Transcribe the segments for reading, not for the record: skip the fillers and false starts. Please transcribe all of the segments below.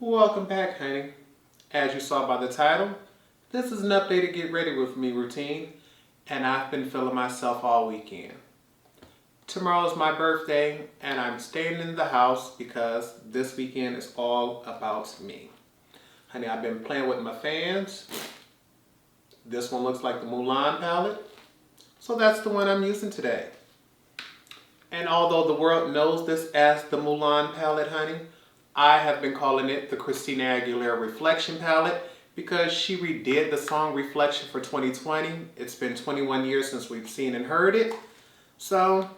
Welcome back, honey. As you saw by the title, this is an updated Get Ready With Me routine, and I've been feeling myself all weekend. Tomorrow's my birthday, and I'm staying in the house because this weekend is all about me. Honey, I've been playing with my fans. This one looks like the Mulan palette, so that's the one I'm using today. And although the world knows this as the Mulan palette, honey, I have been calling it the Christina Aguilera Reflection palette because she redid the song Reflection for 2020. It's been 21 years since we've seen and heard it. So,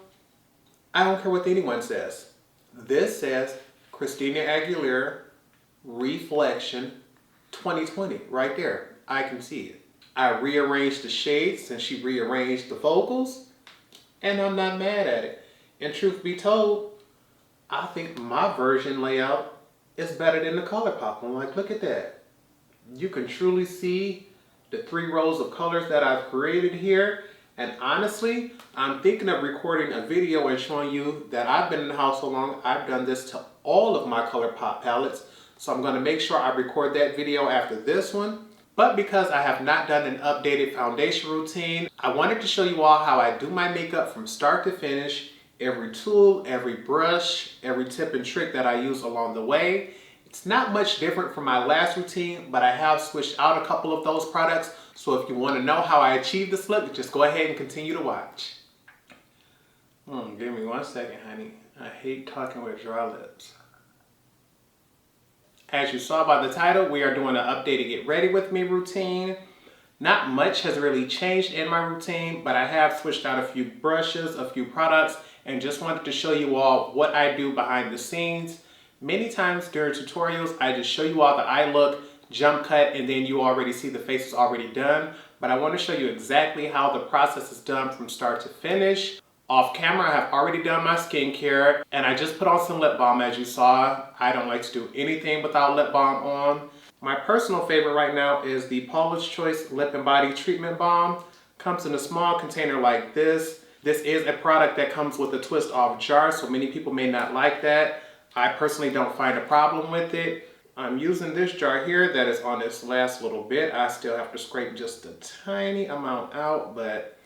I don't care what anyone says. This says Christina Aguilera Reflection 2020 right there. I can see it. I rearranged the shades and she rearranged the focals, and I'm not mad at it. And truth be told, I think my version layout is better than the Colourpop one. Like, look at that. You can truly see the 3 rows of colors that I've created here. And honestly, I'm thinking of recording a video and showing you that I've been in the house so long, I've done this to all of my Colourpop palettes. So I'm going to make sure I record that video after this one. But because I have not done an updated foundation routine, I wanted to show you all how I do my makeup from start to finish. Every tool, every brush, every tip and trick that I use along the way. It's not much different from my last routine, but I have switched out a couple of those products. So if you want to know how I achieved this look, just go ahead and continue to watch. Give me 1 second, honey. I hate talking with dry lips. As you saw by the title, we are doing an updated Get Ready With Me routine. Not much has really changed in my routine, but I have switched out a few brushes, a few products, and just wanted to show you all what I do behind the scenes. Many times during tutorials, I just show you all the eye look, jump cut, and then you already see the face is already done. But I want to show you exactly how the process is done from start to finish. Off camera, I have already done my skincare, and I just put on some lip balm as you saw. I don't like to do anything without lip balm on. My personal favorite right now is the Paula's Choice Lip and Body Treatment Balm. Comes in a small container like this. This is a product that comes with a twist off jar, so many people may not like that. I personally don't find a problem with it. I'm using this jar here that is on this last little bit. I still have to scrape just a tiny amount out, but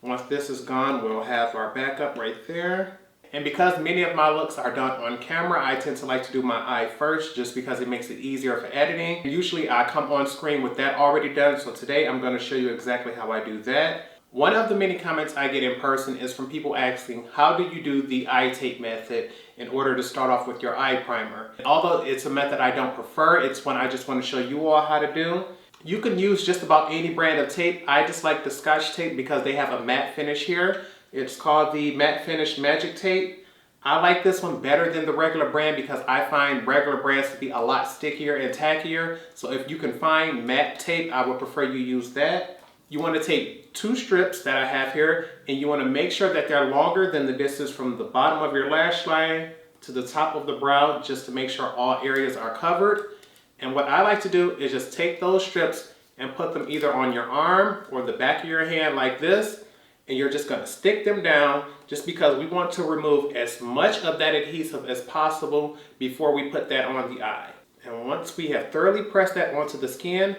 once this is gone, we'll have our backup right there. And because many of my looks are done on camera, I tend to like to do my eye first just because it makes it easier for editing. Usually I come on screen with that already done, so today I'm going to show you exactly how I do that. One of the many comments I get in person is from people asking, how do you do the eye tape method in order to start off with your eye primer? And although it's a method I don't prefer, it's one I just want to show you all how to do. You can use just about any brand of tape. I just like the Scotch tape because they have a matte finish here. It's called the Matte Finish Magic Tape. I like this one better than the regular brand because I find regular brands to be a lot stickier and tackier. So if you can find matte tape, I would prefer you use that. You want to take 2 strips that I have here, and you want to make sure that they're longer than the distance from the bottom of your lash line to the top of the brow, just to make sure all areas are covered. And what I like to do is just take those strips and put them either on your arm or the back of your hand like this, and you're just going to stick them down just because we want to remove as much of that adhesive as possible before we put that on the eye. And once we have thoroughly pressed that onto the skin,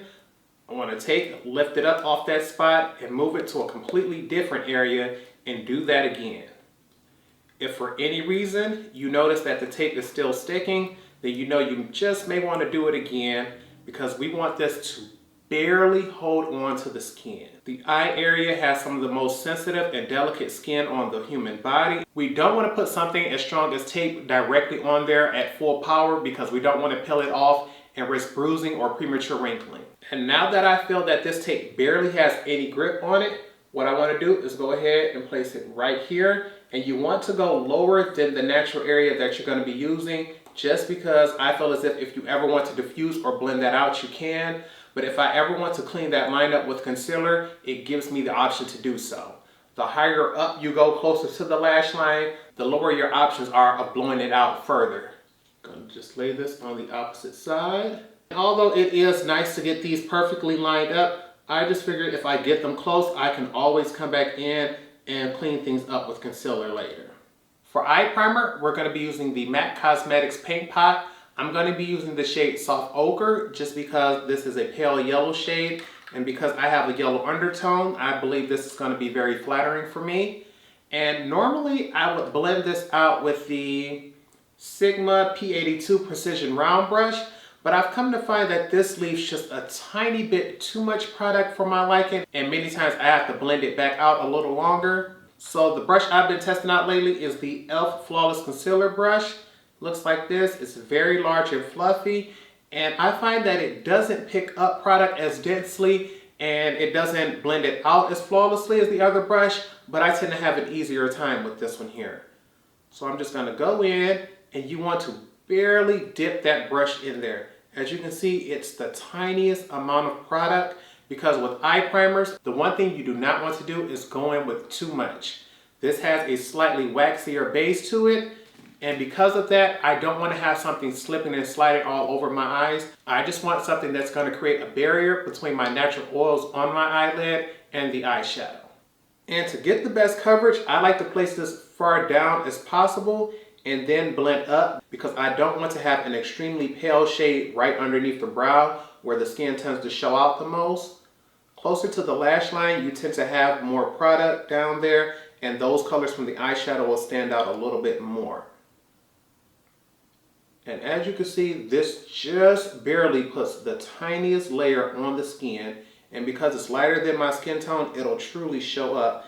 I want to lift it up off that spot and move it to a completely different area and do that again. If for any reason you notice that the tape is still sticking, then you know you just may want to do it again because we want this to barely hold on to the skin. The eye area has some of the most sensitive and delicate skin on the human body. We don't want to put something as strong as tape directly on there at full power because we don't want to peel it off and risk bruising or premature wrinkling. And now that I feel that this tape barely has any grip on it, what I want to do is go ahead and place it right here. And you want to go lower than the natural area that you're going to be using, just because I feel as if you ever want to diffuse or blend that out, you can. But if I ever want to clean that line up with concealer, it gives me the option to do so. The higher up you go closer to the lash line, the lower your options are of blowing it out further. I'm going to just lay this on the opposite side. And although it is nice to get these perfectly lined up, I just figured if I get them close, I can always come back in and clean things up with concealer later. For eye primer, we're going to be using the MAC Cosmetics Paint Pot. I'm going to be using the shade Soft Ochre just because this is a pale yellow shade, and because I have a yellow undertone, I believe this is going to be very flattering for me. And normally I would blend this out with the Sigma P82 Precision Round Brush, but I've come to find that this leaves just a tiny bit too much product for my liking, and many times I have to blend it back out a little longer. So the brush I've been testing out lately is the e.l.f. Flawless Concealer Brush. Looks like this. It's very large and fluffy, and I find that it doesn't pick up product as densely and it doesn't blend it out as flawlessly as the other brush, but I tend to have an easier time with this one here. So I'm just going to go in, and you want to barely dip that brush in there. As you can see, it's the tiniest amount of product, because with eye primers, the one thing you do not want to do is go in with too much. This has a slightly waxier base to it, and because of that, I don't want to have something slipping and sliding all over my eyes. I just want something that's going to create a barrier between my natural oils on my eyelid and the eyeshadow. And to get the best coverage, I like to place this far down as possible and then blend up, because I don't want to have an extremely pale shade right underneath the brow where the skin tends to show out the most. Closer to the lash line, you tend to have more product down there, and those colors from the eyeshadow will stand out a little bit more. And as you can see, this just barely puts the tiniest layer on the skin, and because it's lighter than my skin tone, it'll truly show up.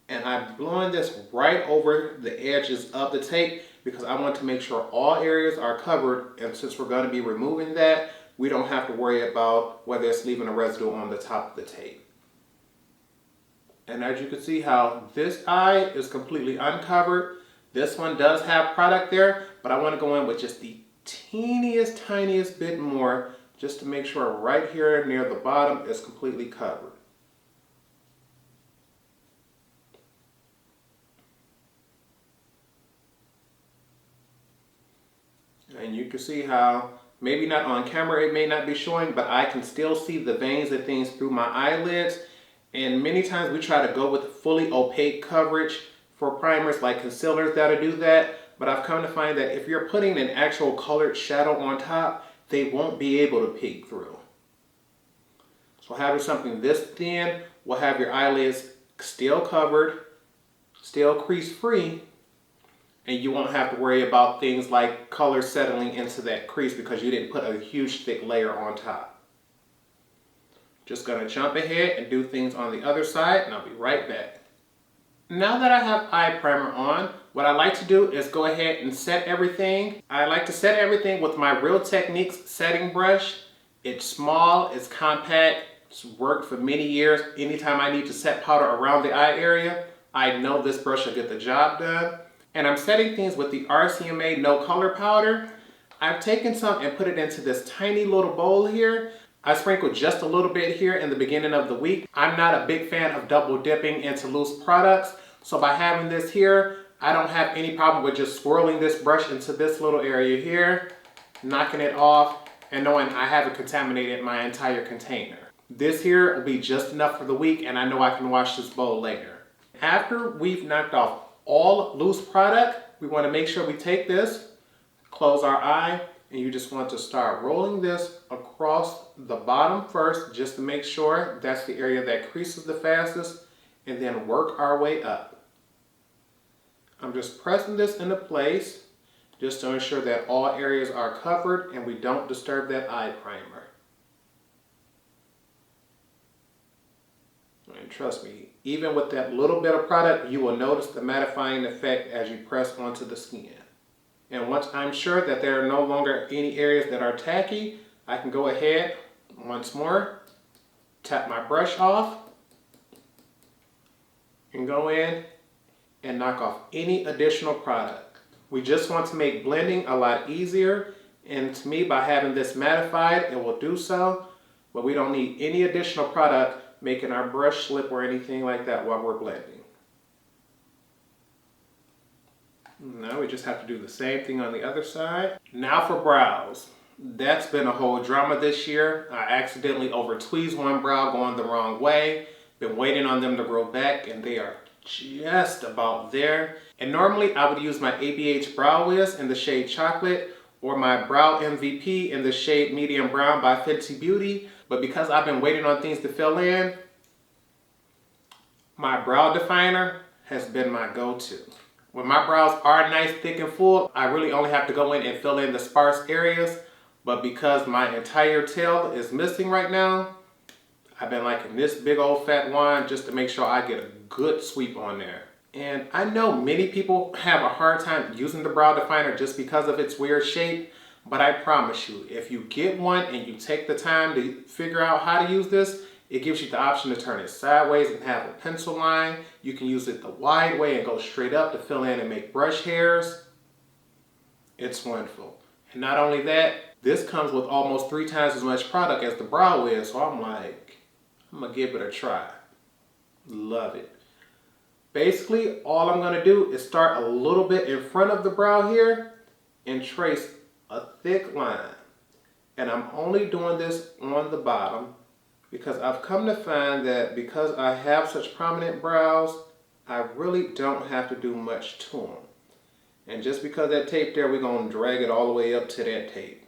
And I'm blowing this right over the edges of the tape because I want to make sure all areas are covered, and since we're going to be removing that, we don't have to worry about whether it's leaving a residue on the top of the tape. And as you can see how this eye is completely uncovered. This one does have product there, but I want to go in with just the tiniest bit more just to make sure right here near the bottom is completely covered. And you can see how, maybe not on camera it may not be showing, but I can still see the veins and things through my eyelids. And many times we try to go with fully opaque coverage for primers like concealers that'll do that. But I've come to find that if you're putting an actual colored shadow on top, they won't be able to peek through. So having something this thin will have your eyelids still covered, still crease free, and you won't have to worry about things like color settling into that crease because you didn't put a huge thick layer on top. Just gonna jump ahead and do things on the other side, and I'll be right back. Now that I have eye primer on, what I like to do is go ahead and set everything. I like to set everything with my Real Techniques setting brush. It's small, it's compact, it's worked for many years. Anytime I need to set powder around the eye area, I know this brush will get the job done. And I'm setting things with the RCMA No Color Powder. I've taken some and put it into this tiny little bowl here. I sprinkled just a little bit here in the beginning of the week. I'm not a big fan of double dipping into loose products, so by having this here, I don't have any problem with just swirling this brush into this little area here, knocking it off, and knowing I haven't contaminated my entire container. This here will be just enough for the week, and I know I can wash this bowl later. After we've knocked off all loose product, we want to make sure we take this, close our eye, and you just want to start rolling this across the bottom first, just to make sure that's the area that creases the fastest, and then work our way up. I'm just pressing this into place just to ensure that all areas are covered and we don't disturb that eye primer. And trust me, even with that little bit of product, you will notice the mattifying effect as you press onto the skin. And once I'm sure that there are no longer any areas that are tacky, I can go ahead once more, tap my brush off, and go in and knock off any additional product. We just want to make blending a lot easier, and to me, by having this mattified, it will do so, but we don't need any additional product making our brush slip or anything like that while we're blending. Now we just have to do the same thing on the other side. Now for brows. That's been a whole drama this year. I accidentally over tweezed one brow going the wrong way. Been waiting on them to grow back, and they are just about there. And normally I would use my ABH Brow Wiz in the shade Chocolate, or my Brow MVP in the shade Medium Brown by Fenty Beauty. But because I've been waiting on things to fill in, my brow definer has been my go-to. When my brows are nice, thick, and full, I really only have to go in and fill in the sparse areas. But because my entire tail is missing right now, I've been liking this big old fat wand just to make sure I get a good sweep on there. And I know many people have a hard time using the brow definer just because of its weird shape, but I promise you, if you get one and you take the time to figure out how to use this, it gives you the option to turn it sideways and have a pencil line. You can use it the wide way and go straight up to fill in and make brush hairs. It's wonderful. And not only that, this comes with almost 3 times as much product as the brow is, so I'm like, I'm gonna give it a try. Love it. Basically, all I'm gonna do is start a little bit in front of the brow here and trace a thick line. And I'm only doing this on the bottom because I've come to find that because I have such prominent brows, I really don't have to do much to them. And just because that tape there, we're gonna drag it all the way up to that tape.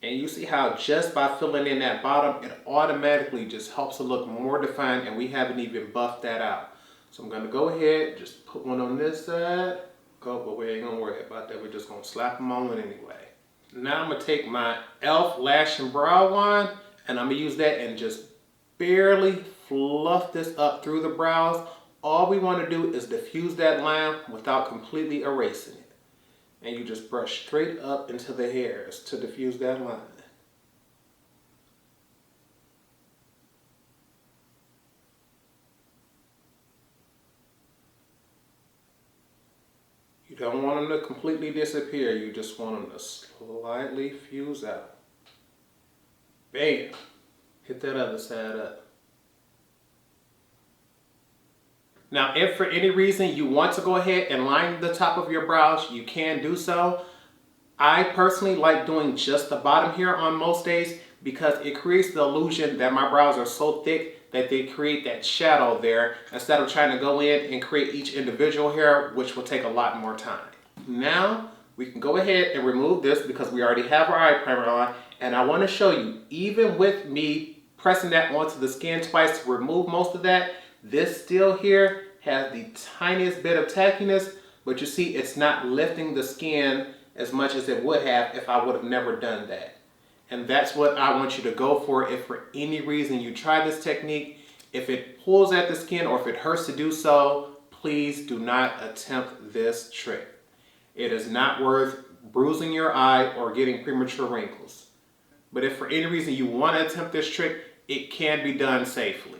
And you see how just by filling in that bottom, it automatically just helps it look more defined, and we haven't even buffed that out. So I'm gonna go ahead, just put one on this side, but we ain't gonna worry about that. We're just gonna slap them on anyway. Now I'm gonna take my e.l.f. Lash and Brow Wand, and I'm gonna use that and just barely fluff this up through the brows. All we wanna do is diffuse that line without completely erasing it. And you just brush straight up into the hairs to diffuse that line. You don't want them to completely disappear, you just want them to slightly fuse out. Bam! Hit that other side up. Now, if for any reason you want to go ahead and line the top of your brows, you can do so. I personally like doing just the bottom here on most days because it creates the illusion that my brows are so thick that they create that shadow there instead of trying to go in and create each individual hair, which will take a lot more time. Now, we can go ahead and remove this because we already have our eye primer on, and I want to show you, even with me pressing that onto the skin twice to remove most of that, this still here has the tiniest bit of tackiness, but you see it's not lifting the skin as much as it would have if I would have never done that. And that's what I want you to go for if for any reason you try this technique. If it pulls at the skin or if it hurts to do so, please do not attempt this trick. It is not worth bruising your eye or getting premature wrinkles. But if for any reason you want to attempt this trick, it can be done safely.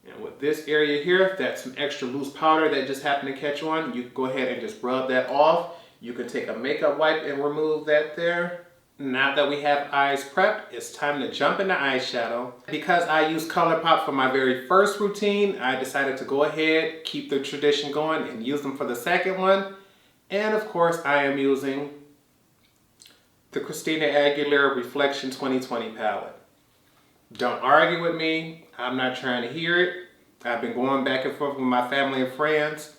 And with this area here, that's some extra loose powder that just happened to catch on. You can go ahead and just rub that off. You can take a makeup wipe and remove that there. Now that we have eyes prepped, it's time to jump into eyeshadow. Because I used Colourpop for my very first routine, I decided to go ahead, keep the tradition going, and use them for the second one. And of course, I am using the Christina Aguilera Reflection 2020 palette. Don't argue with me. I'm not trying to hear it. I've been going back and forth with my family and friends.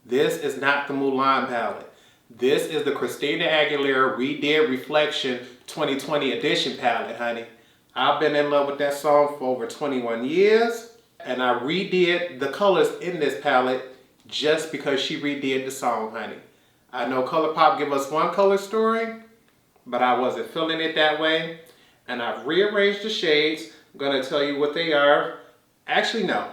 This is not the Mulan palette. This is the Christina Aguilera Redid Reflection 2020 edition palette, honey. I've been in love with that song for over 21 years, and I redid the colors in this palette just because she redid the song, honey. I know Colourpop give us one color story, but I wasn't feeling it that way. And I've rearranged the shades. I'm going to tell you what they are. Actually, no.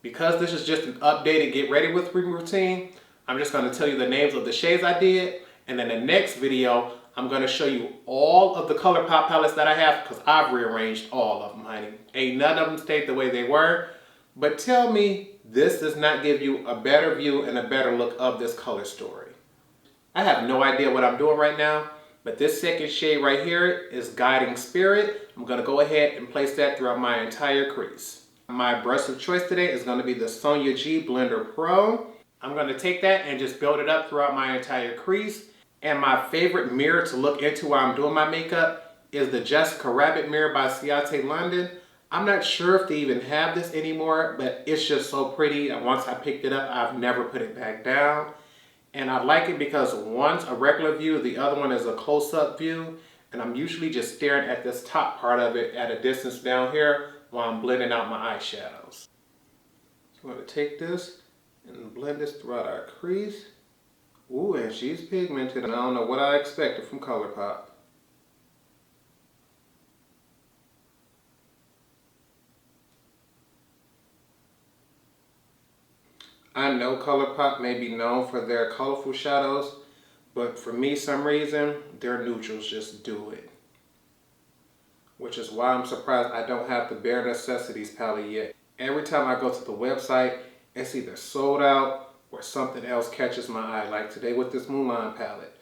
Because this is just an updated get ready with me routine, I'm just going to tell you the names of the shades I did. And in the next video, I'm going to show you all of the Colourpop palettes that I have because I've rearranged all of them, honey. Ain't none of them stayed the way they were. But tell me this does not give you a better view and a better look of this color story. I have no idea what I'm doing right now. But this second shade right here is Guiding Spirit. I'm going to go ahead and place that throughout my entire crease. My brush of choice today is going to be the Sonia G Blender Pro. I'm going to take that and just build it up throughout my entire crease. And my favorite mirror to look into while I'm doing my makeup is the Jessica Rabbit mirror by Ciate London. I'm not sure if they even have this anymore, but it's just so pretty. And once I picked it up, I've never put it back down. And I like it because one's a regular view, the other one is a close-up view. And I'm usually just staring at this top part of it at a distance down here while I'm blending out my eyeshadows. So I'm going to take this and blend this throughout our crease. Ooh, and she's pigmented. I don't know what I expected from Colourpop. I know Colourpop may be known for their colorful shadows, but for me, some reason, their neutrals just do it. Which is why I'm surprised I don't have the Bare Necessities palette yet. Every time I go to the website, it's either sold out or something else catches my eye. Like today with this Mulan palette.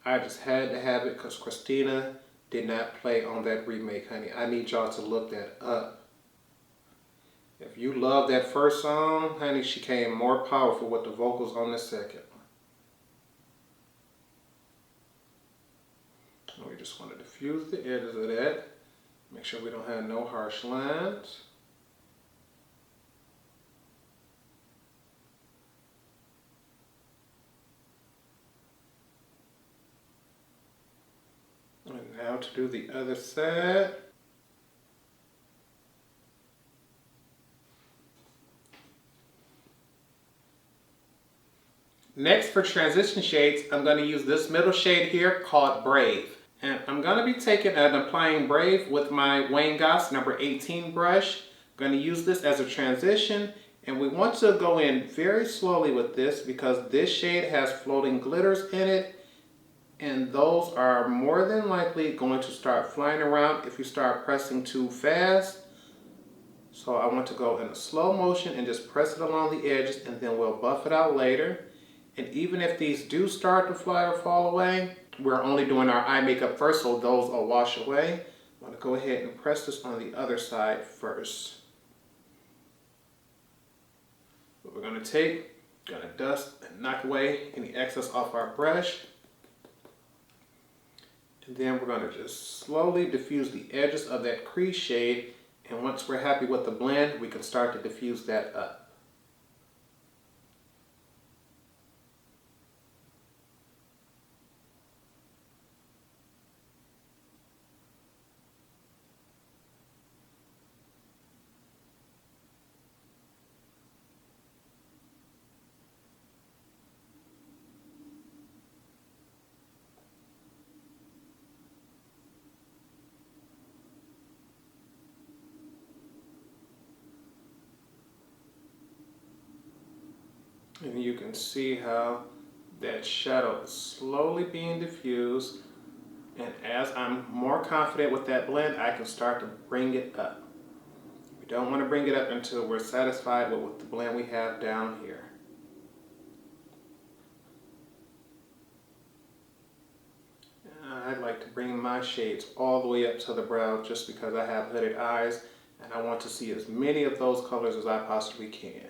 I just had to have it because Christina did not play on that remake, honey. I need y'all to look that up. If you love that first song, honey, she came more powerful with the vocals on the second one. We just want to diffuse the edges of that. Make sure we don't have no harsh lines. And now to do the other side. Next, for transition shades, I'm going to use this middle shade here called Brave. And I'm going to be taking and applying Brave with my Wayne Goss number 18 brush. I'm going to use this as a transition. And we want to go in very slowly with this because this shade has floating glitters in it. And those are more than likely going to start flying around if you start pressing too fast. So I want to go in a slow motion and just press it along the edges, and then we'll buff it out later. And even if these do start to fly or fall away, we're only doing our eye makeup first, so those will wash away. I'm going to go ahead and press this on the other side first. What we're going to dust and knock away any excess off our brush. And then we're going to just slowly diffuse the edges of that crease shade. And once we're happy with the blend, we can start to diffuse that up. And you can see how that shadow is slowly being diffused. And as I'm more confident with that blend, I can start to bring it up. We don't want to bring it up until we're satisfied with the blend we have down here. I'd like to bring my shades all the way up to the brow just because I have hooded eyes and I want to see as many of those colors as I possibly can.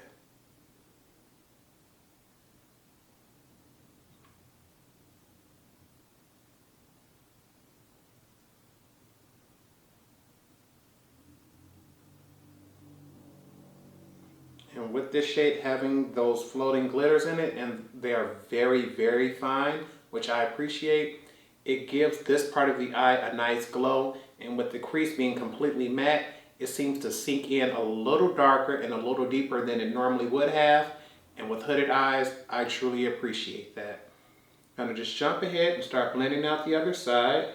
And with this shade having those floating glitters in it, and they are very, very fine, which I appreciate, it gives this part of the eye a nice glow. And with the crease being completely matte, it seems to sink in a little darker and a little deeper than it normally would have. And with hooded eyes, I truly appreciate that. I'm going to just jump ahead and start blending out the other side.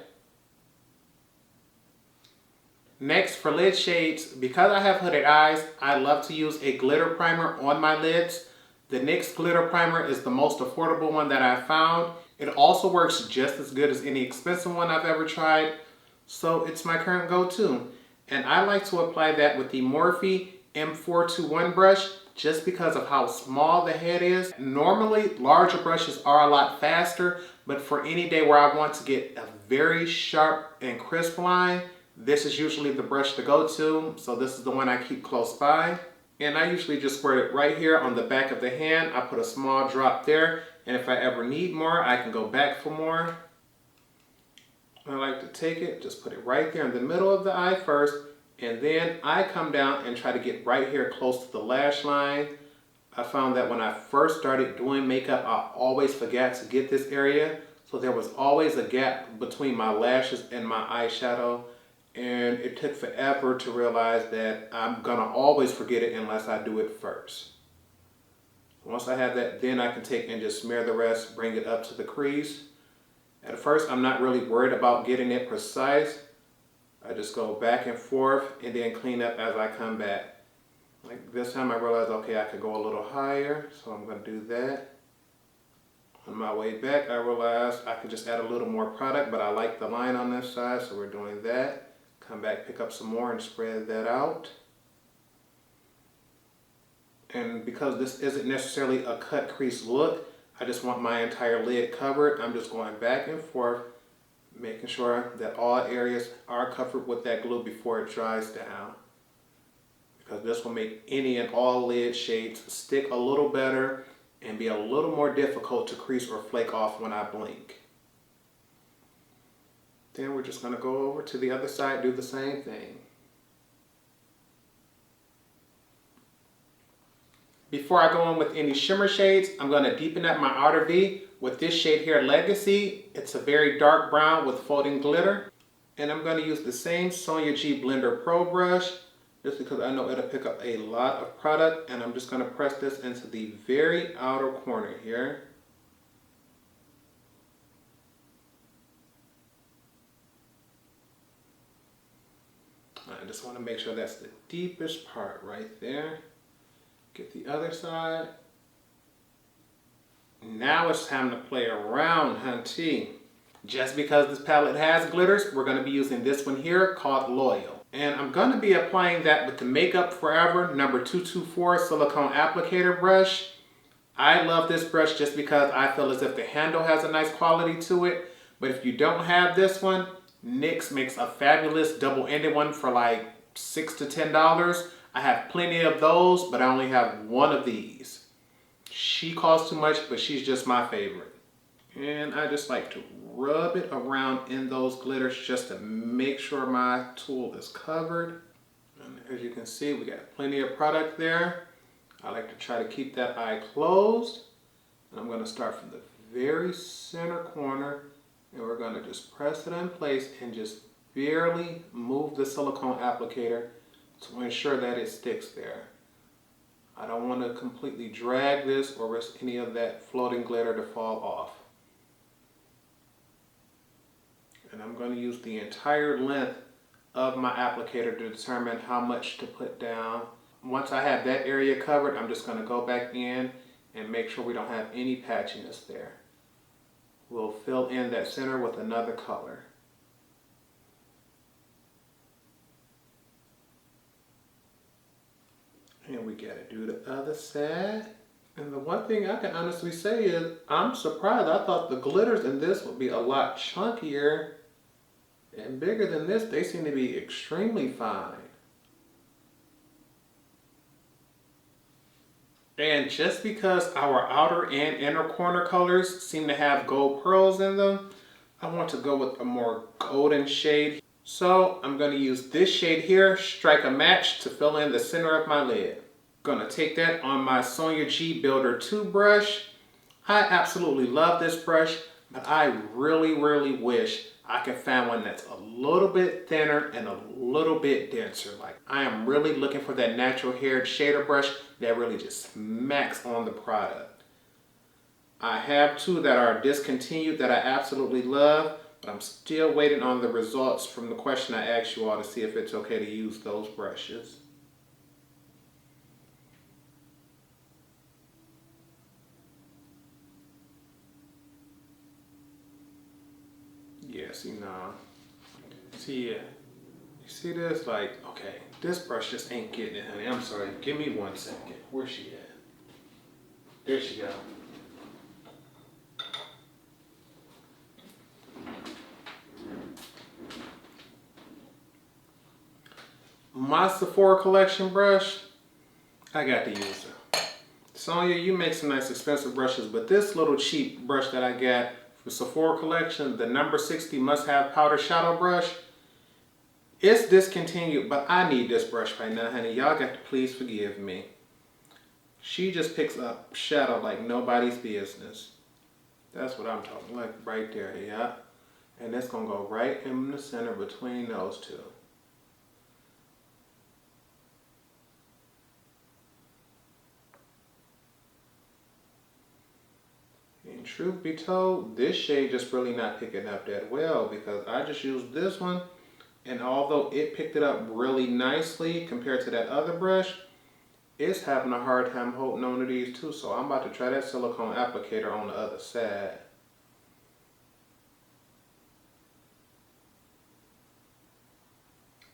Next, for lid shades, because I have hooded eyes, I love to use a glitter primer on my lids. The NYX glitter primer is the most affordable one that I found. It also works just as good as any expensive one I've ever tried, so it's my current go-to. And I like to apply that with the Morphe M421 brush just because of how small the head is. Normally, larger brushes are a lot faster, but for any day where I want to get a very sharp and crisp line, this is usually the brush to go to, so this is the one I keep close by. And I usually just squirt it right here on the back of the hand. I put a small drop there, and if I ever need more, I can go back for more. I like to take it, just put it right there in the middle of the eye first, and then I come down and try to get right here close to the lash line. I found that when I first started doing makeup, I always forgot to get this area. So there was always a gap between my lashes and my eyeshadow. And it took forever to realize that I'm gonna always forget it unless I do it first. Once I have that, then I can take and just smear the rest, bring it up to the crease. At first, I'm not really worried about getting it precise. I just go back and forth and then clean up as I come back. Like this time I realized, okay, I could go a little higher, so I'm gonna do that. On my way back, I realized I could just add a little more product, but I like the line on this side, so we're doing that. Come back, pick up some more and spread that out. And because this isn't necessarily a cut crease look, I just want my entire lid covered. I'm just going back and forth, making sure that all areas are covered with that glue before it dries down. Because this will make any and all lid shades stick a little better and be a little more difficult to crease or flake off when I blink. Then we're just going to go over to the other side, do the same thing. Before I go in with any shimmer shades, I'm going to deepen up my outer V with this shade here, Legacy. It's a very dark brown with folding glitter. And I'm going to use the same Sonia G Blender Pro brush, just because I know it'll pick up a lot of product. And I'm just going to press this into the very outer corner here. I just want to make sure that's the deepest part right there. Get the other side. Now it's time to play around, hunty. Just because this palette has glitters, we're going to be using this one here called Loyal. And I'm going to be applying that with the Makeup Forever number 224 silicone applicator brush. I love this brush just because I feel as if the handle has a nice quality to it. But if you don't have this one, NYX makes a fabulous double-ended one for like $6 to $10. I have plenty of those, but I only have one of these. She costs too much, but she's just my favorite. And I just like to rub it around in those glitters just to make sure my tool is covered. And as you can see, we got plenty of product there. I like to try to keep that eye closed. And I'm going to start from the very center corner, and we're going to just press it in place and just barely move the silicone applicator to ensure that it sticks there. I don't want to completely drag this or risk any of that floating glitter to fall off. And I'm going to use the entire length of my applicator to determine how much to put down. Once I have that area covered, I'm just going to go back in and make sure we don't have any patchiness there. We'll fill in that center with another color. And we gotta do the other side. And the one thing I can honestly say is, I'm surprised. I thought the glitters in this would be a lot chunkier and bigger than this. They seem to be extremely fine. And just because our outer and inner corner colors seem to have gold pearls in them, I want to go with a more golden shade. So I'm going to use this shade here, Strike a Match, to fill in the center of my lid. Going to take that on my Sonia G Builder 2 brush. I absolutely love this brush, but I really wish I could find one that's a little bit thinner and a little bit denser. Like, I am really looking for that natural haired shader brush that really just smacks on the product. I have two that are discontinued that I absolutely love, but I'm still waiting on the results from the question I asked you all to see if it's okay to use those brushes. Yeah, see, you see this? Like, okay, this brush just ain't getting it, honey. I'm sorry. Give me 1 second. Where's she at? There she go. My Sephora collection brush, I got to use her. Sonia, you make some nice expensive brushes, but this little cheap brush that I got from Sephora collection, the number 60 Must Have Powder Shadow Brush, it's discontinued, but I need this brush right now, honey. Y'all got to please forgive me. She just picks up shadow like nobody's business. That's what I'm talking, like right there, yeah. And that's gonna go right in the center between those two. And truth be told, this shade just really not picking up that well because I just used this one, and although it picked it up really nicely compared to that other brush, it's having a hard time holding on to these too. So I'm about to try that silicone applicator on the other side.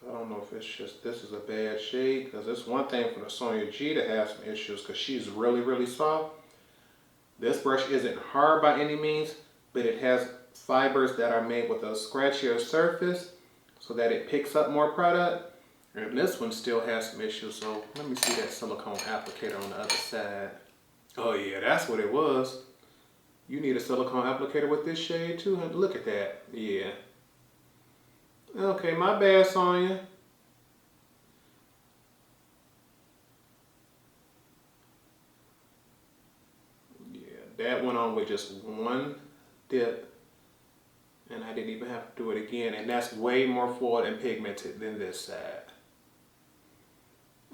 I don't know if it's just this is a bad shade, because it's one thing for the Sonia G to have some issues because she's really, really soft. This brush isn't hard by any means, but it has fibers that are made with a scratchier surface so that it picks up more product. And this one still has some issues, so let me see that silicone applicator on the other side. Oh yeah, that's what it was. You need a silicone applicator with this shade too. Look at that. Yeah. Okay, my bad, Sonia. Yeah, that went on with just one dip, and I didn't even have to do it again, and that's way more full and pigmented than this side.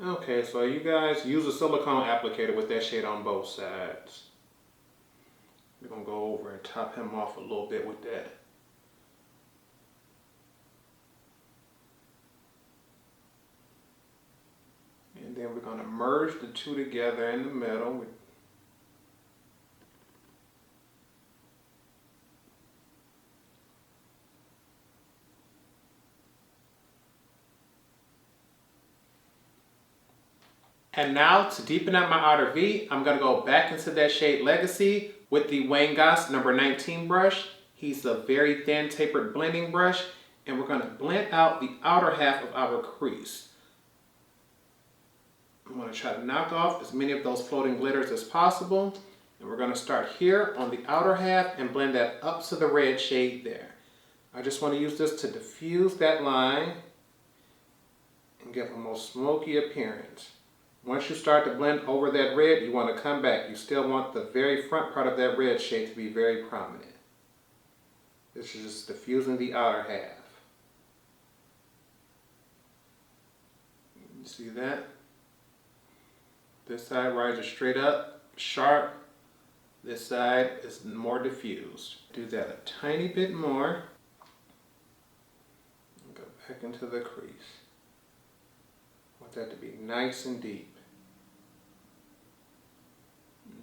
Okay, so you guys use a silicone applicator with that shade on both sides. We're gonna go over and top him off a little bit with that. And then we're going to merge the two together in the middle. And now to deepen up my outer V, I'm going to go back into that shade Legacy with the Wayne Goss number 19 brush. He's a very thin tapered blending brush, and we're going to blend out the outer half of our crease. I'm going to try to knock off as many of those floating glitters as possible. And we're going to start here on the outer half and blend that up to the red shade there. I just want to use this to diffuse that line and give a more smoky appearance. Once you start to blend over that red, you want to come back. You still want the very front part of that red shade to be very prominent. This is just diffusing the outer half. You see that? This side rises straight up, sharp. This side is more diffused. Do that a tiny bit more. Go back into the crease. Want that to be nice and deep.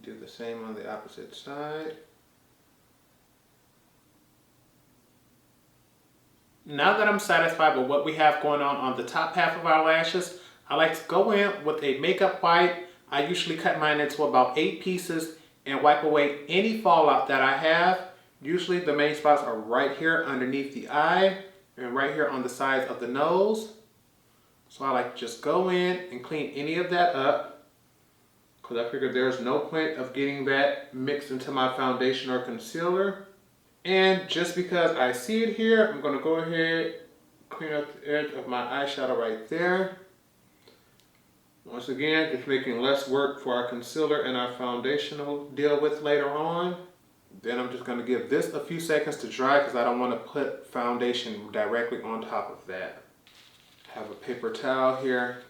Do the same on the opposite side. Now that I'm satisfied with what we have going on the top half of our lashes, I like to go in with a makeup wipe. I usually cut mine into about 8 pieces and wipe away any fallout that I have. Usually the main spots are right here underneath the eye and right here on the sides of the nose. So I like to just go in and clean any of that up, because I figured there's no point of getting that mixed into my foundation or concealer. And just because I see it here, I'm going to go ahead, clean up the edge of my eyeshadow right there. Once again, just making less work for our concealer and our foundation to deal with later on. Then I'm just going to give this a few seconds to dry because I don't want to put foundation directly on top of that. Have a paper towel here.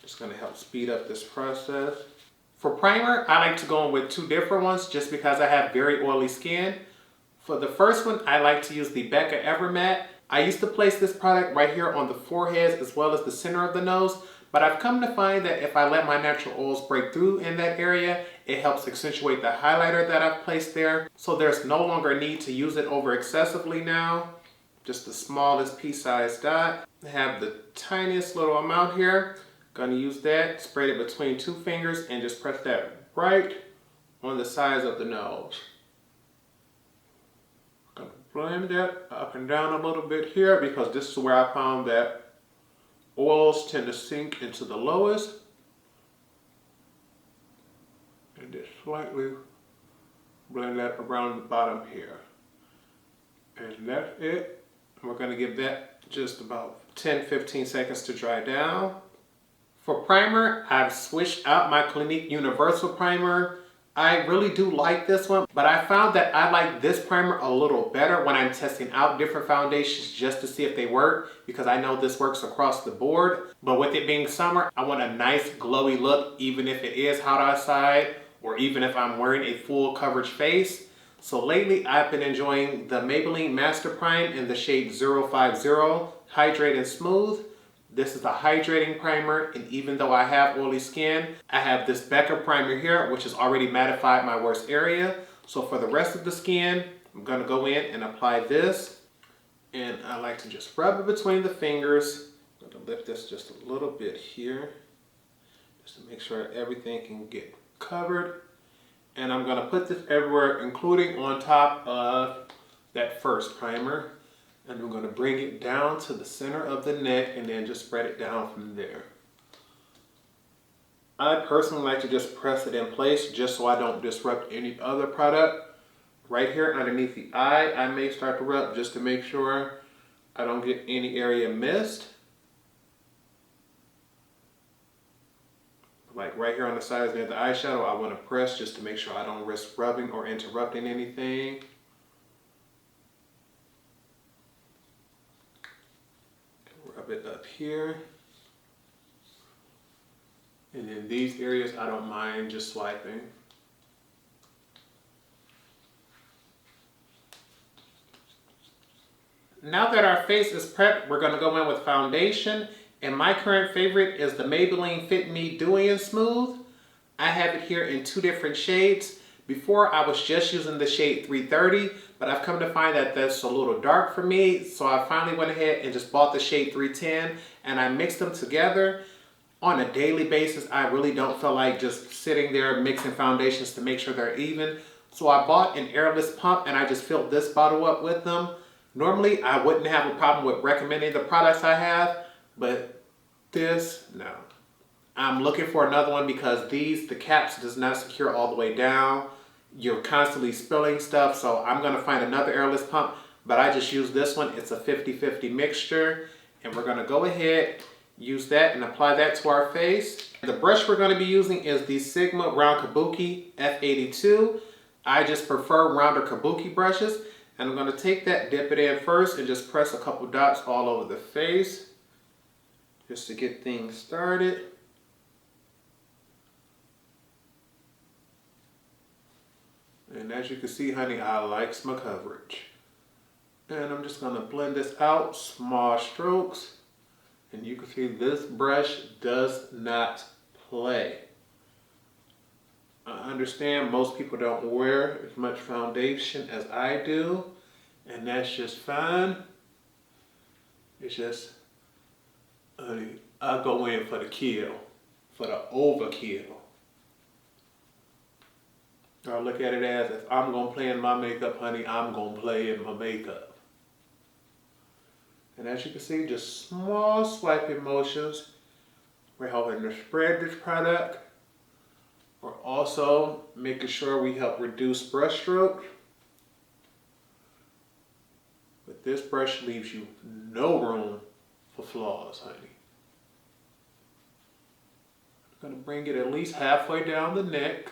Just going to help speed up this process. For primer, I like to go in with 2 different ones just because I have very oily skin. For the first one, I like to use the Becca Evermatte. I used to place this product right here on the forehead as well as the center of the nose, but I've come to find that if I let my natural oils break through in that area, it helps accentuate the highlighter that I've placed there. So there's no longer a need to use it over excessively now. Just the smallest pea-sized dot. I have the tiniest little amount here. Gonna use that, spread it between 2 fingers and just press that right on the sides of the nose. Gonna blend that up and down a little bit here because this is where I found that oils tend to sink into the lowest. And just slightly blend that around the bottom here. And that's it. We're gonna give that just about 10-15 seconds to dry down. For primer, I've switched out my Clinique Universal Primer. I really do like this one, but I found that I like this primer a little better when I'm testing out different foundations just to see if they work, because I know this works across the board. But with it being summer, I want a nice glowy look even if it is hot outside or even if I'm wearing a full coverage face. So lately I've been enjoying the Maybelline Master Prime in the shade 050 Hydrate and Smooth. This is a hydrating primer, and even though I have oily skin, I have this Becker primer here, which has already mattified my worst area. So for the rest of the skin, I'm going to go in and apply this. And I like to just rub it between the fingers. I'm going to lift this just a little bit here, just to make sure everything can get covered. And I'm going to put this everywhere, including on top of that first primer. And we're going to bring it down to the center of the neck and then just spread it down from there. I personally like to just press it in place just so I don't disrupt any other product. Right here underneath the eye, I may start to rub just to make sure I don't get any area missed. Like right here on the sides near the eyeshadow, I want to press just to make sure I don't risk rubbing or interrupting anything. Rub it up here. And in these areas, I don't mind just swiping. Now that our face is prepped, we're going to go in with foundation. And my current favorite is the Maybelline Fit Me Dewy and Smooth. I have it here in 2 different shades. Before, I was just using the shade 330, but I've come to find that that's a little dark for me. So I finally went ahead and just bought the shade 310, and I mixed them together. On a daily basis, I really don't feel like just sitting there mixing foundations to make sure they're even. So I bought an airless pump, and I just filled this bottle up with them. Normally, I wouldn't have a problem with recommending the products I have, but this, no. I'm looking for another one because the caps does not secure all the way down. You're constantly spilling stuff, so I'm gonna find another airless pump, but I just use this one. It's a 50-50 mixture, and we're gonna go ahead, use that and apply that to our face. The brush we're gonna be using is the Sigma Round Kabuki F82. I just prefer rounder kabuki brushes, and I'm gonna take that, dip it in first, and just press a couple dots all over the face, just to get things started. And as you can see, honey, I like my coverage. And I'm just gonna blend this out, small strokes. And you can see this brush does not play. I understand most people don't wear as much foundation as I do, and that's just fine. It's just, honey, I go in for the kill, for the overkill. I look at it as, if I'm gonna play in my makeup, honey, I'm gonna play in my makeup. And as you can see, just small swiping motions. We're helping to spread this product. We're also making sure we help reduce brush stroke. But this brush leaves you no room for flaws, honey. I'm gonna bring it at least halfway down the neck.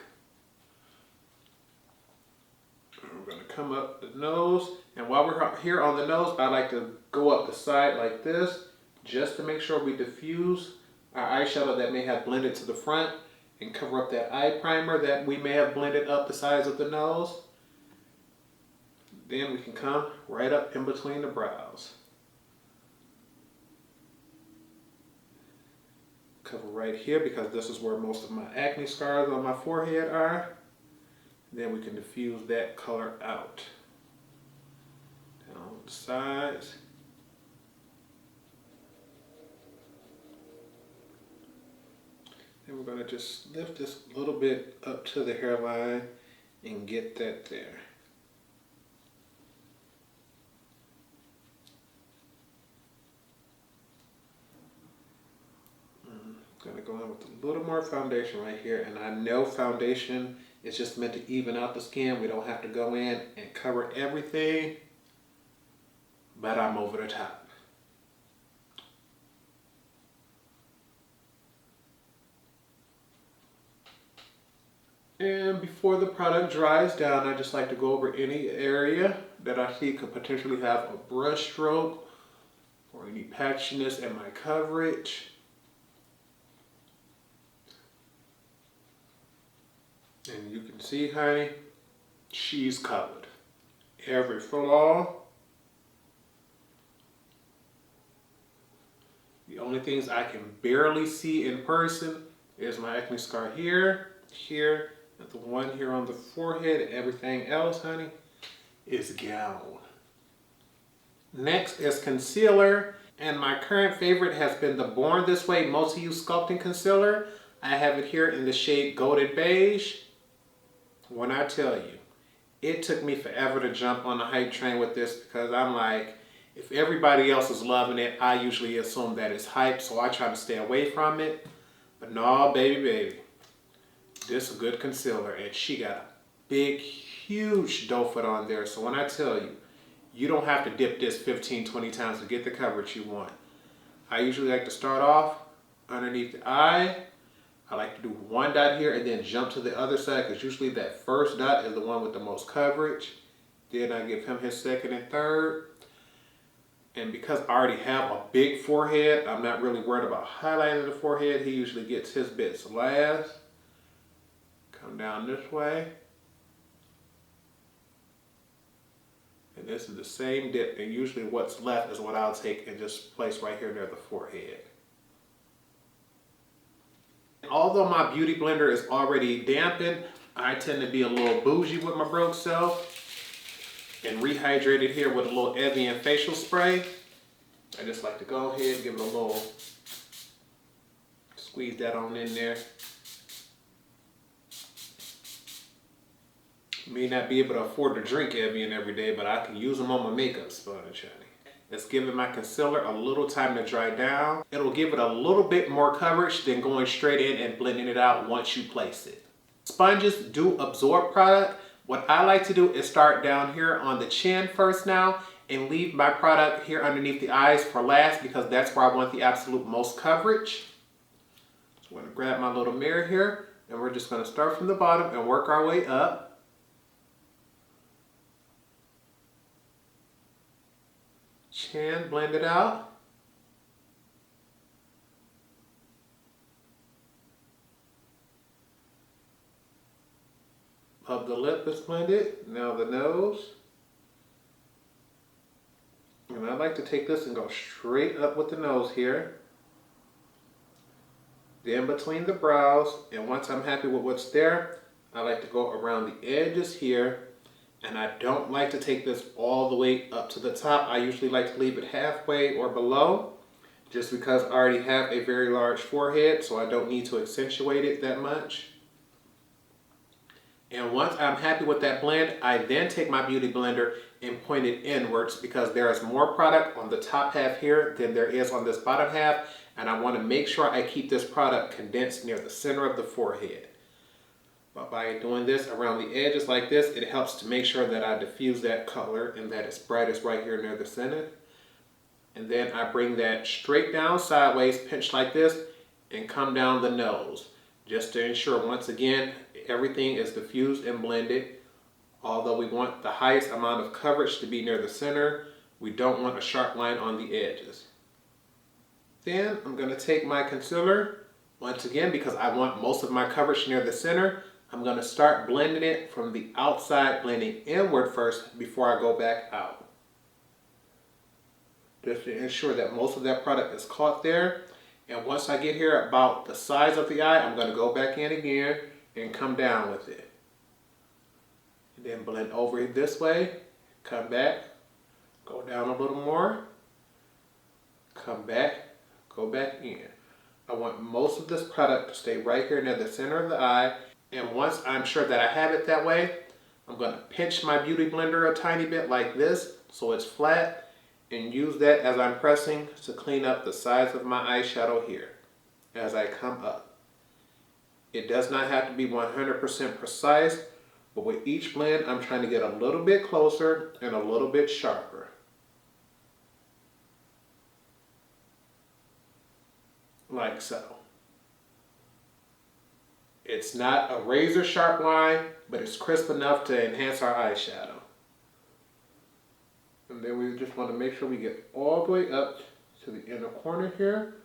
We're going to come up the nose, and while we're here on the nose, I like to go up the side like this, just to make sure we diffuse our eyeshadow that may have blended to the front and cover up that eye primer that we may have blended up the sides of the nose. Then we can come right up in between the brows. Cover right here because this is where most of my acne scars on my forehead are. Then we can diffuse that color out. Down the sides. Then we're going to just lift this a little bit up to the hairline and get that there. Going to go in with a little more foundation right here, and I know foundation is just meant to even out the skin. We don't have to go in and cover everything, but I'm over the top. And before the product dries down, I just like to go over any area that I see could potentially have a brush stroke or any patchiness in my coverage. And you can see, honey, she's covered. Every flaw. The only things I can barely see in person is my acne scar here, here, and the one here on the forehead. Everything else, honey, is gone. Next is concealer, and my current favorite has been the Born This Way Multi-Use Sculpting Concealer. I have it here in the shade Golden Beige. When I tell you, it took me forever to jump on the hype train with this because I'm like, if everybody else is loving it, I usually assume that it's hype, so I try to stay away from it. But no, baby, this is a good concealer, and she got a big, huge doe foot on there. So when I tell you, you don't have to dip this 15, 20 times to get the coverage you want. I usually like to start off underneath the eye. I like to do one dot here and then jump to the other side because usually that first dot is the one with the most coverage. Then I give him his second and third. And because I already have a big forehead, I'm not really worried about highlighting the forehead. He usually gets his bits last. Come down this way. And this is the same dip, and usually what's left is what I'll take and just place right here near the forehead. Although my beauty blender is already dampened, I tend to be a little bougie with my broke self and rehydrate it here with a little Evian facial spray. I just like to go ahead and give it a little, squeeze that on in there. May not be able to afford to drink Evian every day, but I can use them on my makeup sponge, honey. It's giving my concealer a little time to dry down. It'll give it a little bit more coverage than going straight in and blending it out once you place it. Sponges do absorb product. What I like to do is start down here on the chin first now and leave my product here underneath the eyes for last because that's where I want the absolute most coverage. So I'm going to grab my little mirror here and we're just going to start from the bottom and work our way up. Chin, blend it out. Up the lip is blended. Now the nose. And I like to take this and go straight up with the nose here. Then between the brows. And once I'm happy with what's there, I like to go around the edges here. And I don't like to take this all the way up to the top. I usually like to leave it halfway or below, just because I already have a very large forehead, so I don't need to accentuate it that much. And once I'm happy with that blend, I then take my beauty blender and point it inwards because there is more product on the top half here than there is on this bottom half. And I want to make sure I keep this product condensed near the center of the forehead. But by doing this around the edges like this, it helps to make sure that I diffuse that color and that it's brightest right here near the center. And then I bring that straight down sideways, pinch like this, and come down the nose. Just to ensure, once again, everything is diffused and blended. Although we want the highest amount of coverage to be near the center, we don't want a sharp line on the edges. Then I'm going to take my concealer, once again, because I want most of my coverage near the center. I'm going to start blending it from the outside, blending inward first before I go back out. Just to ensure that most of that product is caught there. And once I get here about the size of the eye, I'm going to go back in again and come down with it. And then blend over this way, come back, go down a little more, come back, go back in. I want most of this product to stay right here near the center of the eye. And once I'm sure that I have it that way, I'm going to pinch my beauty blender a tiny bit like this so it's flat and use that as I'm pressing to clean up the sides of my eyeshadow here as I come up. It does not have to be 100% precise, but with each blend I'm trying to get a little bit closer and a little bit sharper. Like so. It It's not a razor sharp line, but it's crisp enough to enhance our eyeshadow. And then we just want to make sure we get all the way up to the inner corner here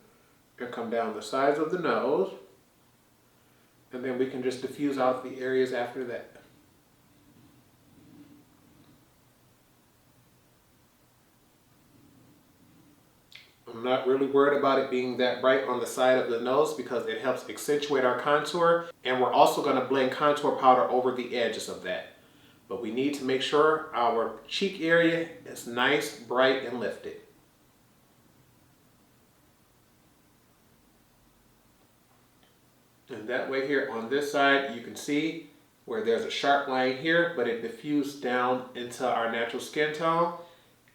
and come down the sides of the nose. And then we can just diffuse out the areas after that. I'm not really worried about it being that bright on the side of the nose because it helps accentuate our contour, and we're also going to blend contour powder over the edges of that. But we need to make sure our cheek area is nice, bright, and lifted. And that way here on this side, you can see where there's a sharp line here, but it diffused down into our natural skin tone.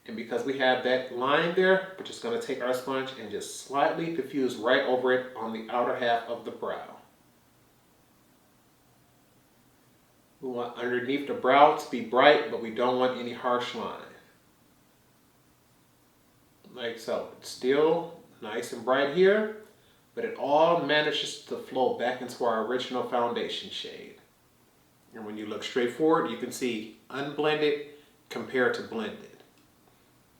And because we have that line there, we're just going to take our sponge and just slightly diffuse right over it on the outer half of the brow. We want underneath the brow to be bright, but we don't want any harsh line. Like so. It's still nice and bright here, but it all manages to flow back into our original foundation shade. And when you look straight forward, you can see unblended compared to blended.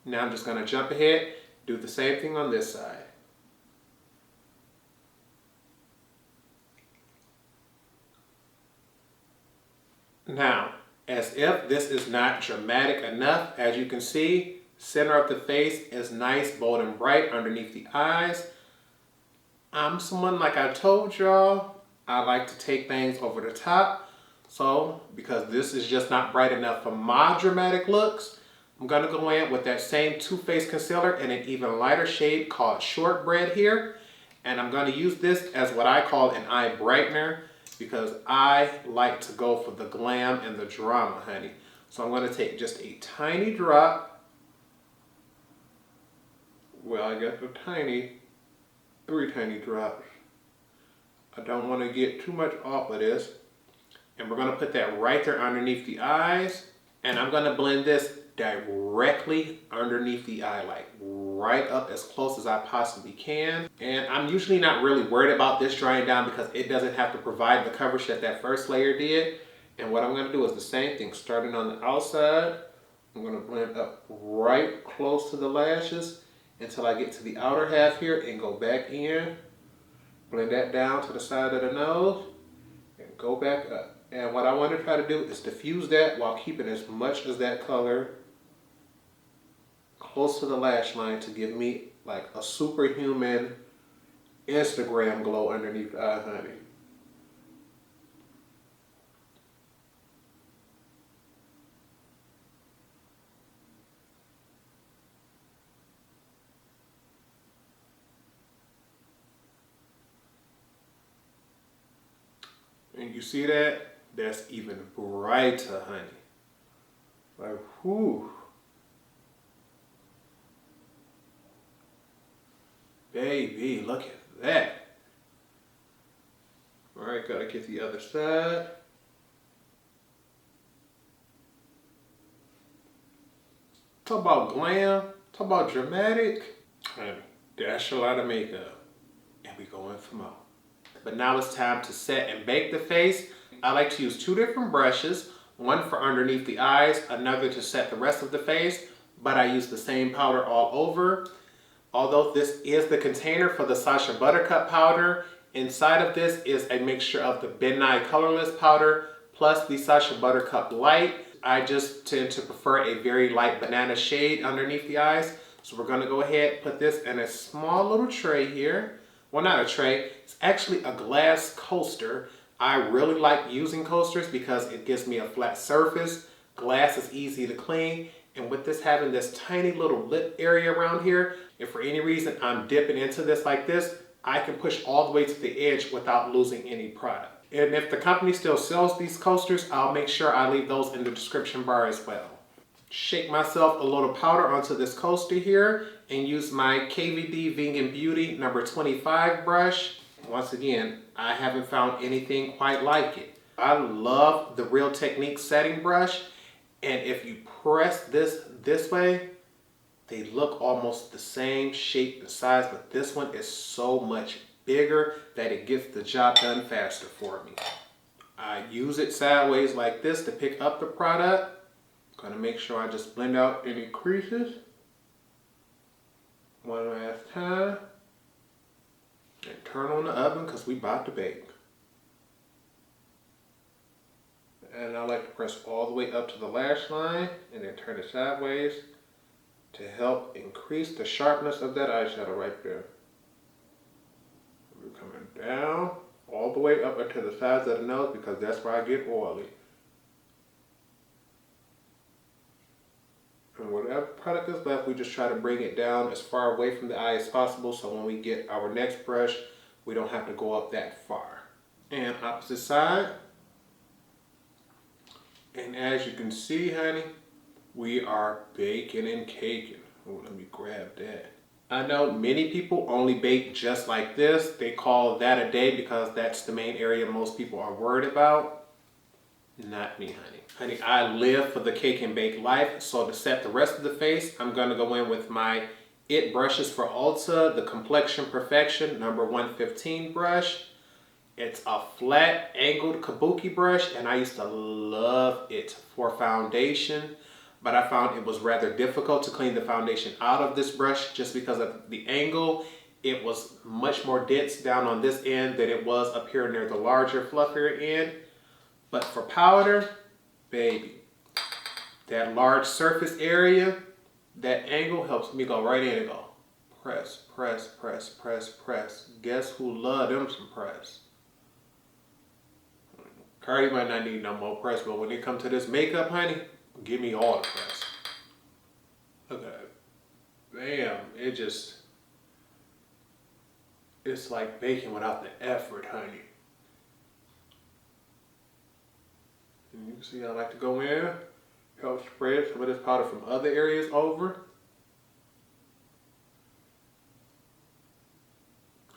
Now I'm just going to jump ahead, do the same thing on this side. Now, as if this is not dramatic enough, as you can see, center of the face is nice, bold, and bright underneath the eyes. I'm someone, like I told y'all, I like to take things over the top. So, because this is just not bright enough for my dramatic looks, I'm going to go in with that same Too Faced concealer in an even lighter shade called Shortbread here. And I'm going to use this as what I call an eye brightener because I like to go for the glam and the drama, honey. So I'm going to take just a tiny drop. Well, I guess three tiny drops. I don't want to get too much off of this. And we're going to put that right there underneath the eyes. And I'm going to blend this directly underneath the eye, like right up as close as I possibly can. And I'm usually not really worried about this drying down because it doesn't have to provide the coverage that that first layer did. And what I'm going to do is the same thing, starting on the outside. I'm going to blend up right close to the lashes until I get to the outer half here and go back in. Blend that down to the side of the nose and go back up. And what I want to try to do is diffuse that while keeping as much as that color close to the lash line to give me like a superhuman Instagram glow underneath the eye, honey. And you see that? That's even brighter, honey. Like, whoo. Baby, look at that. All right, gotta get the other side. Talk about glam, talk about dramatic. Honey, dash a lot of makeup. And we going for more. But now it's time to set and bake the face. I like to use two different brushes, one for underneath the eyes, another to set the rest of the face, but I use the same powder all over. Although this is the container for the Sacha Buttercup powder, inside of this is a mixture of the Midnight Colorless powder plus the Sacha Buttercup Light. I just tend to prefer a very light banana shade underneath the eyes. So we're gonna go ahead and put this in a small little tray here. Well, not a tray, it's actually a glass coaster. I really like using coasters because it gives me a flat surface. Glass is easy to clean. And with this having this tiny little lip area around here, if for any reason I'm dipping into this like this, I can push all the way to the edge without losing any product. And if the company still sells these coasters, I'll make sure I leave those in the description bar as well. Shake myself a little powder onto this coaster here and use my KVD Vegan Beauty number 25 brush. Once again, I haven't found anything quite like it. I love the Real Technique setting brush. And if you press this way, they look almost the same shape and size, but this one is so much bigger that it gets the job done faster for me. I use it sideways like this to pick up the product. Gonna make sure I just blend out any creases. One last time. And turn on the oven because we about to bake. And I like to press all the way up to the lash line and then turn it sideways to help increase the sharpness of that eyeshadow right there. We're coming down all the way up into the sides of the nose because that's where I get oily. And whatever product is left, we just try to bring it down as far away from the eye as possible so when we get our next brush, we don't have to go up that far. And opposite side. And as you can see, honey, we are baking and caking. Oh, let me grab that. I know many people only bake just like this. They call that a day because that's the main area most people are worried about. Not me, honey. Honey, I live for the cake and bake life. So to set the rest of the face, I'm gonna go in with my IT brushes for Ulta, the Complexion Perfection number 115 brush. It's a flat angled kabuki brush and I used to love it for foundation, but I found it was rather difficult to clean the foundation out of this brush just because of the angle. It was much more dense down on this end than it was up here near the larger, fluffier end. But for powder, baby, that large surface area, that angle helps me go right in and go press, press, press, press, press. Guess who loved them some press? Cardi might not need no more press, but when it comes to this makeup, honey, give me all the press. Look at it. Bam. It's like baking without the effort, honey. And you can see I like to go in, help spread some of this powder from other areas over.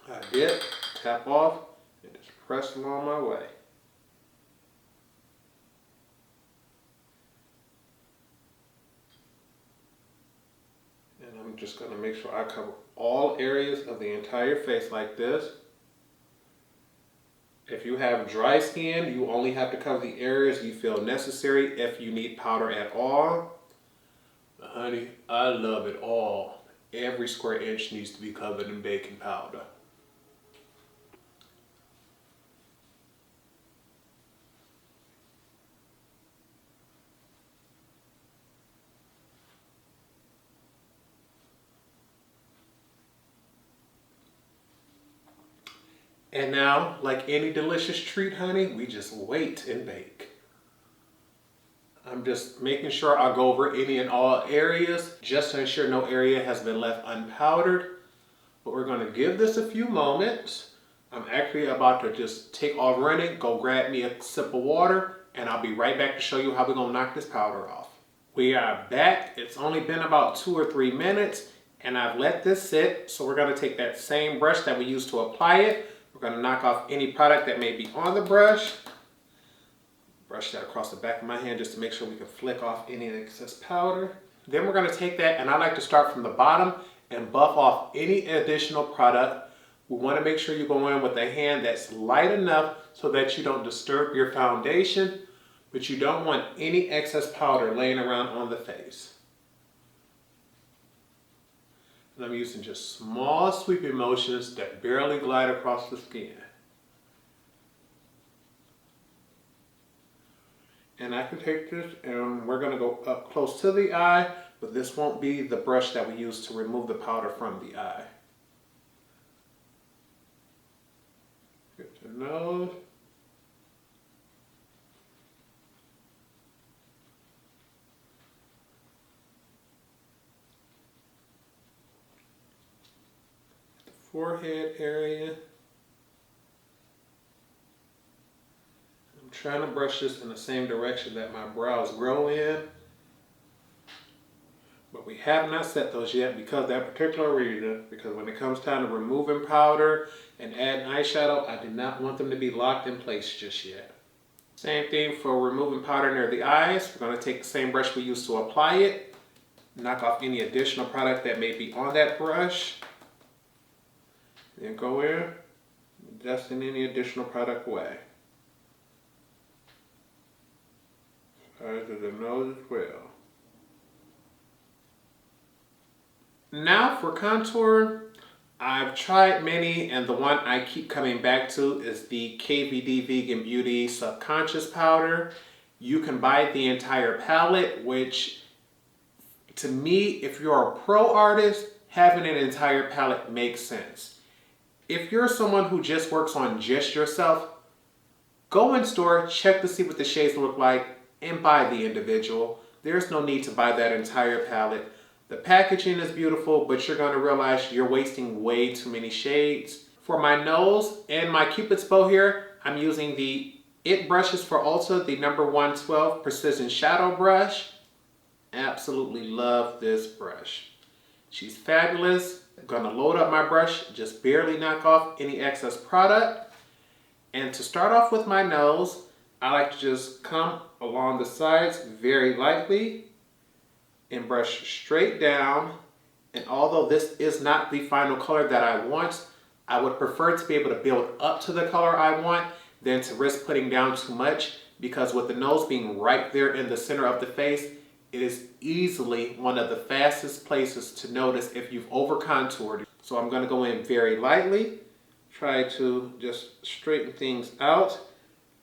I dip, tap off, and just press along my way. And I'm just going to make sure I cover all areas of the entire face like this. If you have dry skin, you only have to cover the areas you feel necessary if you need powder at all. But honey, I love it all. Every square inch needs to be covered in baking powder. And now, like any delicious treat, honey, we just wait and bake. I'm just making sure I go over any and all areas just to ensure no area has been left unpowdered. But we're going to give this a few moments. I'm actually about to just take off running, go grab me a sip of water, and I'll be right back to show you how we're going to knock this powder off. We are back. It's only been about 2 or 3 minutes, and I've let this sit. So we're going to take that same brush that we used to apply it. We're going to knock off any product that may be on the brush. Brush that across the back of my hand just to make sure we can flick off any excess powder. Then we're going to take that, and I like to start from the bottom and buff off any additional product. We want to make sure you go in with a hand that's light enough so that you don't disturb your foundation, but you don't want any excess powder laying around on the face. And I'm using just small sweeping motions that barely glide across the skin. And I can take this and we're going to go up close to the eye, but this won't be the brush that we use to remove the powder from the eye. Get the nose. Forehead area. I'm trying to brush this in the same direction that my brows grow in, but we have not set those yet because of that particular reason, because when it comes time to removing powder and adding eyeshadow, I do not want them to be locked in place just yet. Same thing for removing powder near the eyes. We're going to take the same brush we used to apply it, knock off any additional product that may be on that brush. Then go in dusting any additional product away. Sides of the nose as well. Now for contour, I've tried many, and the one I keep coming back to is the KVD Vegan Beauty Subconscious Powder. You can buy the entire palette, which to me, if you're a pro artist, having an entire palette makes sense. If you're someone who just works on just yourself, go in store, check to see what the shades look like, and buy the individual. There's no need to buy that entire palette. The packaging is beautiful, but you're going to realize you're wasting way too many shades. For my nose and my Cupid's bow here, I'm using the IT brushes for Ulta, the number 112 Precision Shadow Brush. Absolutely love this brush. She's fabulous. I'm going to load up my brush, just barely knock off any excess product. And to start off with my nose, I like to just come along the sides very lightly and brush straight down. And although this is not the final color that I want, I would prefer to be able to build up to the color I want than to risk putting down too much, because with the nose being right there in the center of the face, it is easily one of the fastest places to notice if you've over contoured. So I'm going to go in very lightly, try to just straighten things out.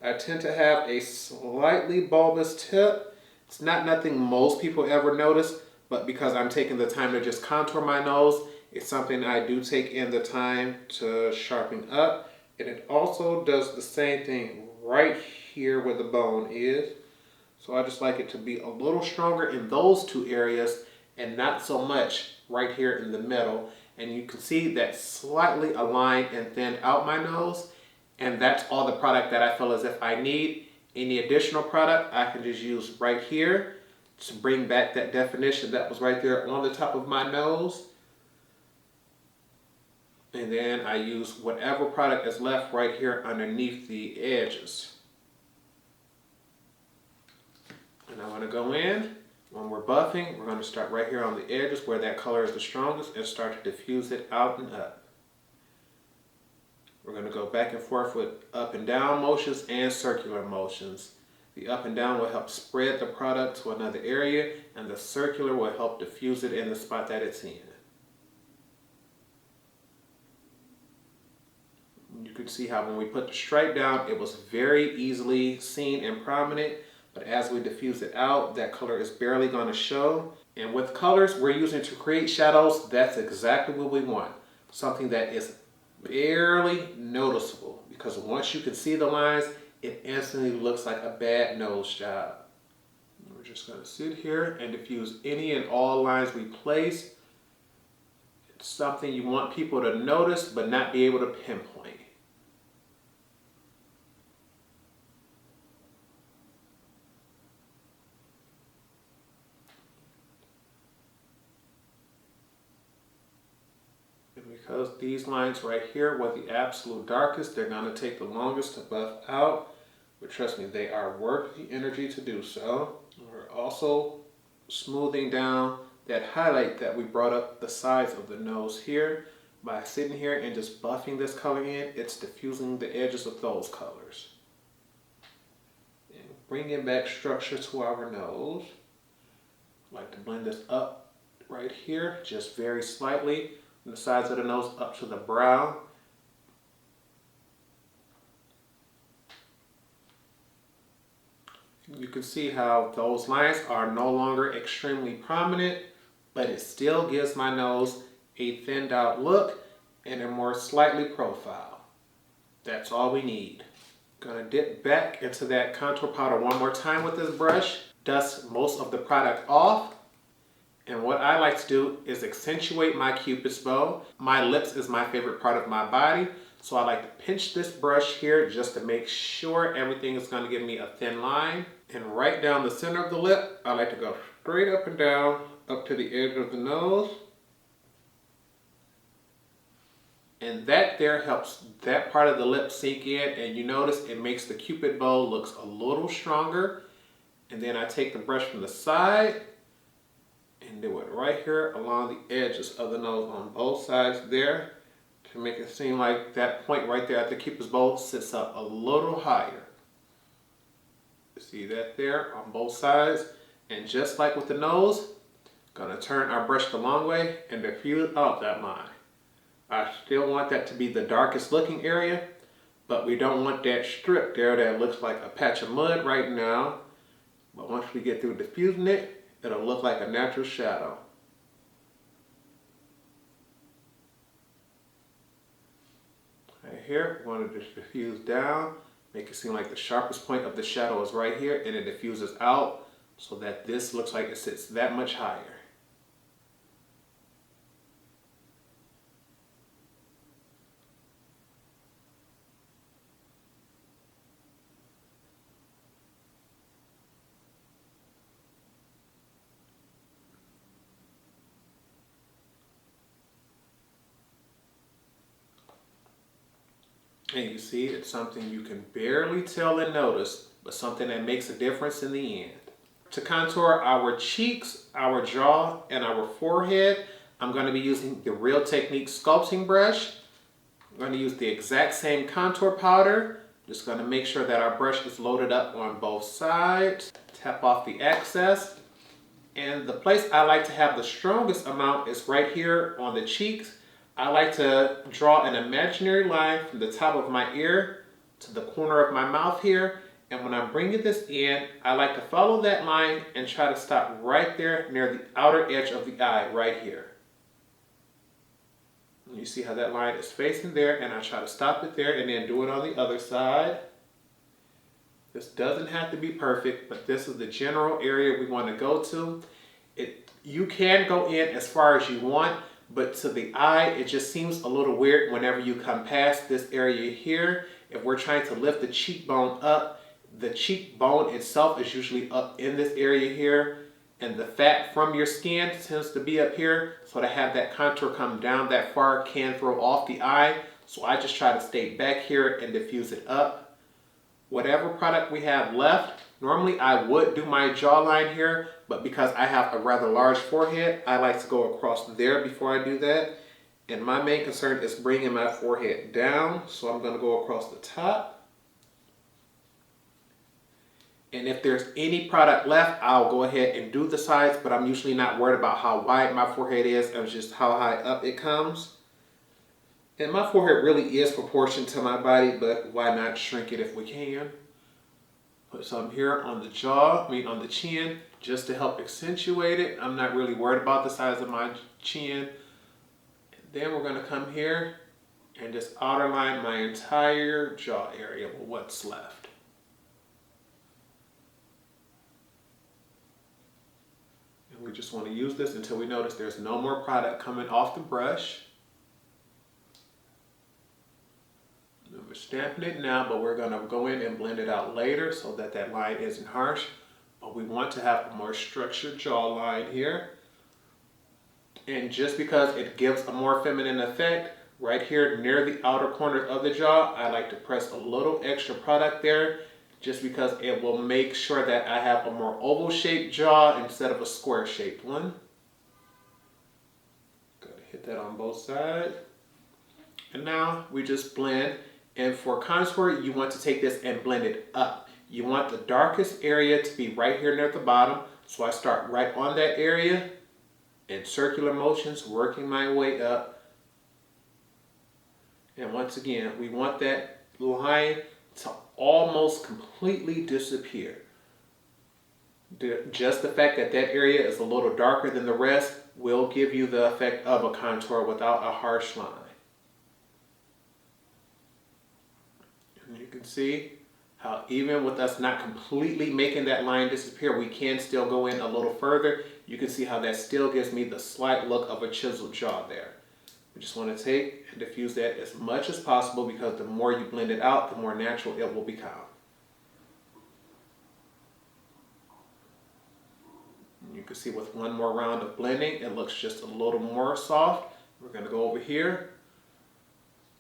I tend to have a slightly bulbous tip. It's not nothing most people ever notice, but because I'm taking the time to just contour my nose, it's something I do take in the time to sharpen up. And it also does the same thing right here where the bone is. So I just like it to be a little stronger in those two areas and not so much right here in the middle. And you can see that slightly aligned and thinned out my nose. And that's all the product that I feel as if I need. Any additional product I can just use right here to bring back that definition that was right there on the top of my nose. And then I use whatever product is left right here underneath the edges. And I'm going to go in. When we're buffing, we're going to start right here on the edges where that color is the strongest and start to diffuse it out and up. We're going to go back and forth with up and down motions and circular motions. The up and down will help spread the product to another area, and the circular will help diffuse it in the spot that it's in. You can see how when we put the stripe down, it was very easily seen and prominent, but as we diffuse it out, that color is barely going to show. And with colors we're using to create shadows, that's exactly what we want. Something that is barely noticeable, because once you can see the lines, it instantly looks like a bad nose job. We're just going to sit here and diffuse any and all lines we place. It's something you want people to notice but not be able to pinpoint. Because these lines right here were the absolute darkest, they're going to take the longest to buff out. But trust me, they are worth the energy to do so. We're also smoothing down that highlight that we brought up the sides of the nose here. By sitting here and just buffing this color in, it's diffusing the edges of those colors. And bringing back structure to our nose. I like to blend this up right here, just very slightly. From the sides of the nose up to the brow. You can see how those lines are no longer extremely prominent, but it still gives my nose a thinned out look and a more slightly profile. That's all we need. Gonna dip back into that contour powder one more time with this brush, dust most of the product off. And what I like to do is accentuate my Cupid's bow. My lips is my favorite part of my body, so I like to pinch this brush here just to make sure everything is going to give me a thin line. And right down the center of the lip, I like to go straight up and down, up to the edge of the nose. And that there helps that part of the lip sink in, and you notice it makes the Cupid bow looks a little stronger. And then I take the brush from the side and do it right here along the edges of the nose on both sides there to make it seem like that point right there at the Cupid's bow sits up a little higher. See that there on both sides? And just like with the nose, gonna turn our brush the long way and diffuse out that line. I still want that to be the darkest looking area, but we don't want that strip there that looks like a patch of mud right now. But once we get through diffusing it, it'll look like a natural shadow. Right here, we want to just diffuse down, make it seem like the sharpest point of the shadow is right here, and it diffuses out so that this looks like it sits that much higher. And you see, it's something you can barely tell and notice, but something that makes a difference in the end. To contour our cheeks, our jaw, and our forehead, I'm going to be using the Real Technique sculpting brush. I'm going to use the exact same contour powder. Just going to make sure that our brush is loaded up on both sides. Tap off the excess. And the place I like to have the strongest amount is right here on the cheeks. I like to draw an imaginary line from the top of my ear to the corner of my mouth here. And when I'm bringing this in, I like to follow that line and try to stop right there near the outer edge of the eye, right here. And you see how that line is facing there, and I try to stop it there and then do it on the other side. This doesn't have to be perfect, but this is the general area we want to go to. You can go in as far as you want, but to the eye, it just seems a little weird whenever you come past this area here. If we're trying to lift the cheekbone up, the cheekbone itself is usually up in this area here, and the fat from your skin tends to be up here, so to have that contour come down that far can throw off the eye. So I just try to stay back here and diffuse it up. Whatever product we have left, normally I would do my jawline here, but because I have a rather large forehead, I like to go across there before I do that. And my main concern is bringing my forehead down, so I'm going to go across the top. And if there's any product left, I'll go ahead and do the sides, but I'm usually not worried about how wide my forehead is, and just how high up it comes. And my forehead really is proportioned to my body, but why not shrink it if we can? Put some here on the jaw, on the chin, just to help accentuate it. I'm not really worried about the size of my chin. And then we're going to come here and just outer line my entire jaw area with what's left. And we just want to use this until we notice there's no more product coming off the brush. We're stamping it now, but we're going to go in and blend it out later so that that line isn't harsh. But we want to have a more structured jawline here. And just because it gives a more feminine effect, right here near the outer corner of the jaw, I like to press a little extra product there, just because it will make sure that I have a more oval shaped jaw instead of a square shaped one. Go to hit that on both sides. And now we just blend. And for contour, you want to take this and blend it up. You want the darkest area to be right here near the bottom. So I start right on that area in circular motions, working my way up. And once again, we want that line to almost completely disappear. Just the fact that that area is a little darker than the rest will give you the effect of a contour without a harsh line. And you can see how even with us not completely making that line disappear, we can still go in a little further. You can see how that still gives me the slight look of a chiseled jaw there. We just want to take and diffuse that as much as possible, because the more you blend it out, the more natural it will become. And you can see with one more round of blending, it looks just a little more soft. We're going to go over here.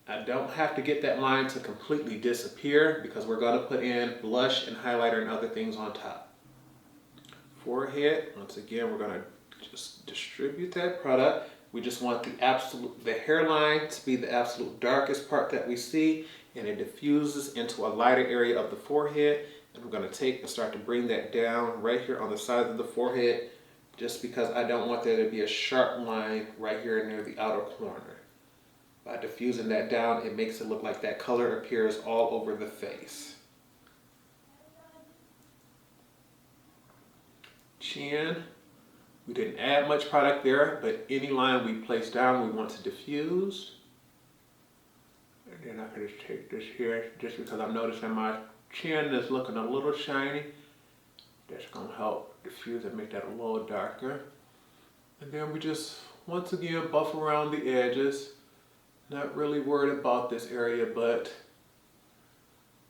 I don't have to get that line to completely disappear, because we're going to put in blush and highlighter and other things on top. Forehead, once again, we're going to just distribute that product. We just want the hairline to be the absolute darkest part that we see, and it diffuses into a lighter area of the forehead. And I'm going to take and start to bring that down right here on the side of the forehead, just because I don't want there to be a sharp line right here near the outer corner. By diffusing that down, it makes it look like that color appears all over the face. Chin, we didn't add much product there, but any line we place down, we want to diffuse. And then I can just take this here, just because I'm noticing my chin is looking a little shiny. That's going to help diffuse and make that a little darker. And then we just, once again, buff around the edges. Not really worried about this area, but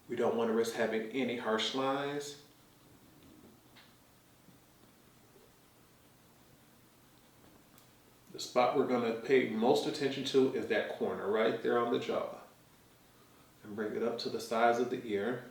we don't want to risk having any harsh lines. The spot we're going to pay most attention to is that corner right there on the jaw. And bring it up to the sides of the ear.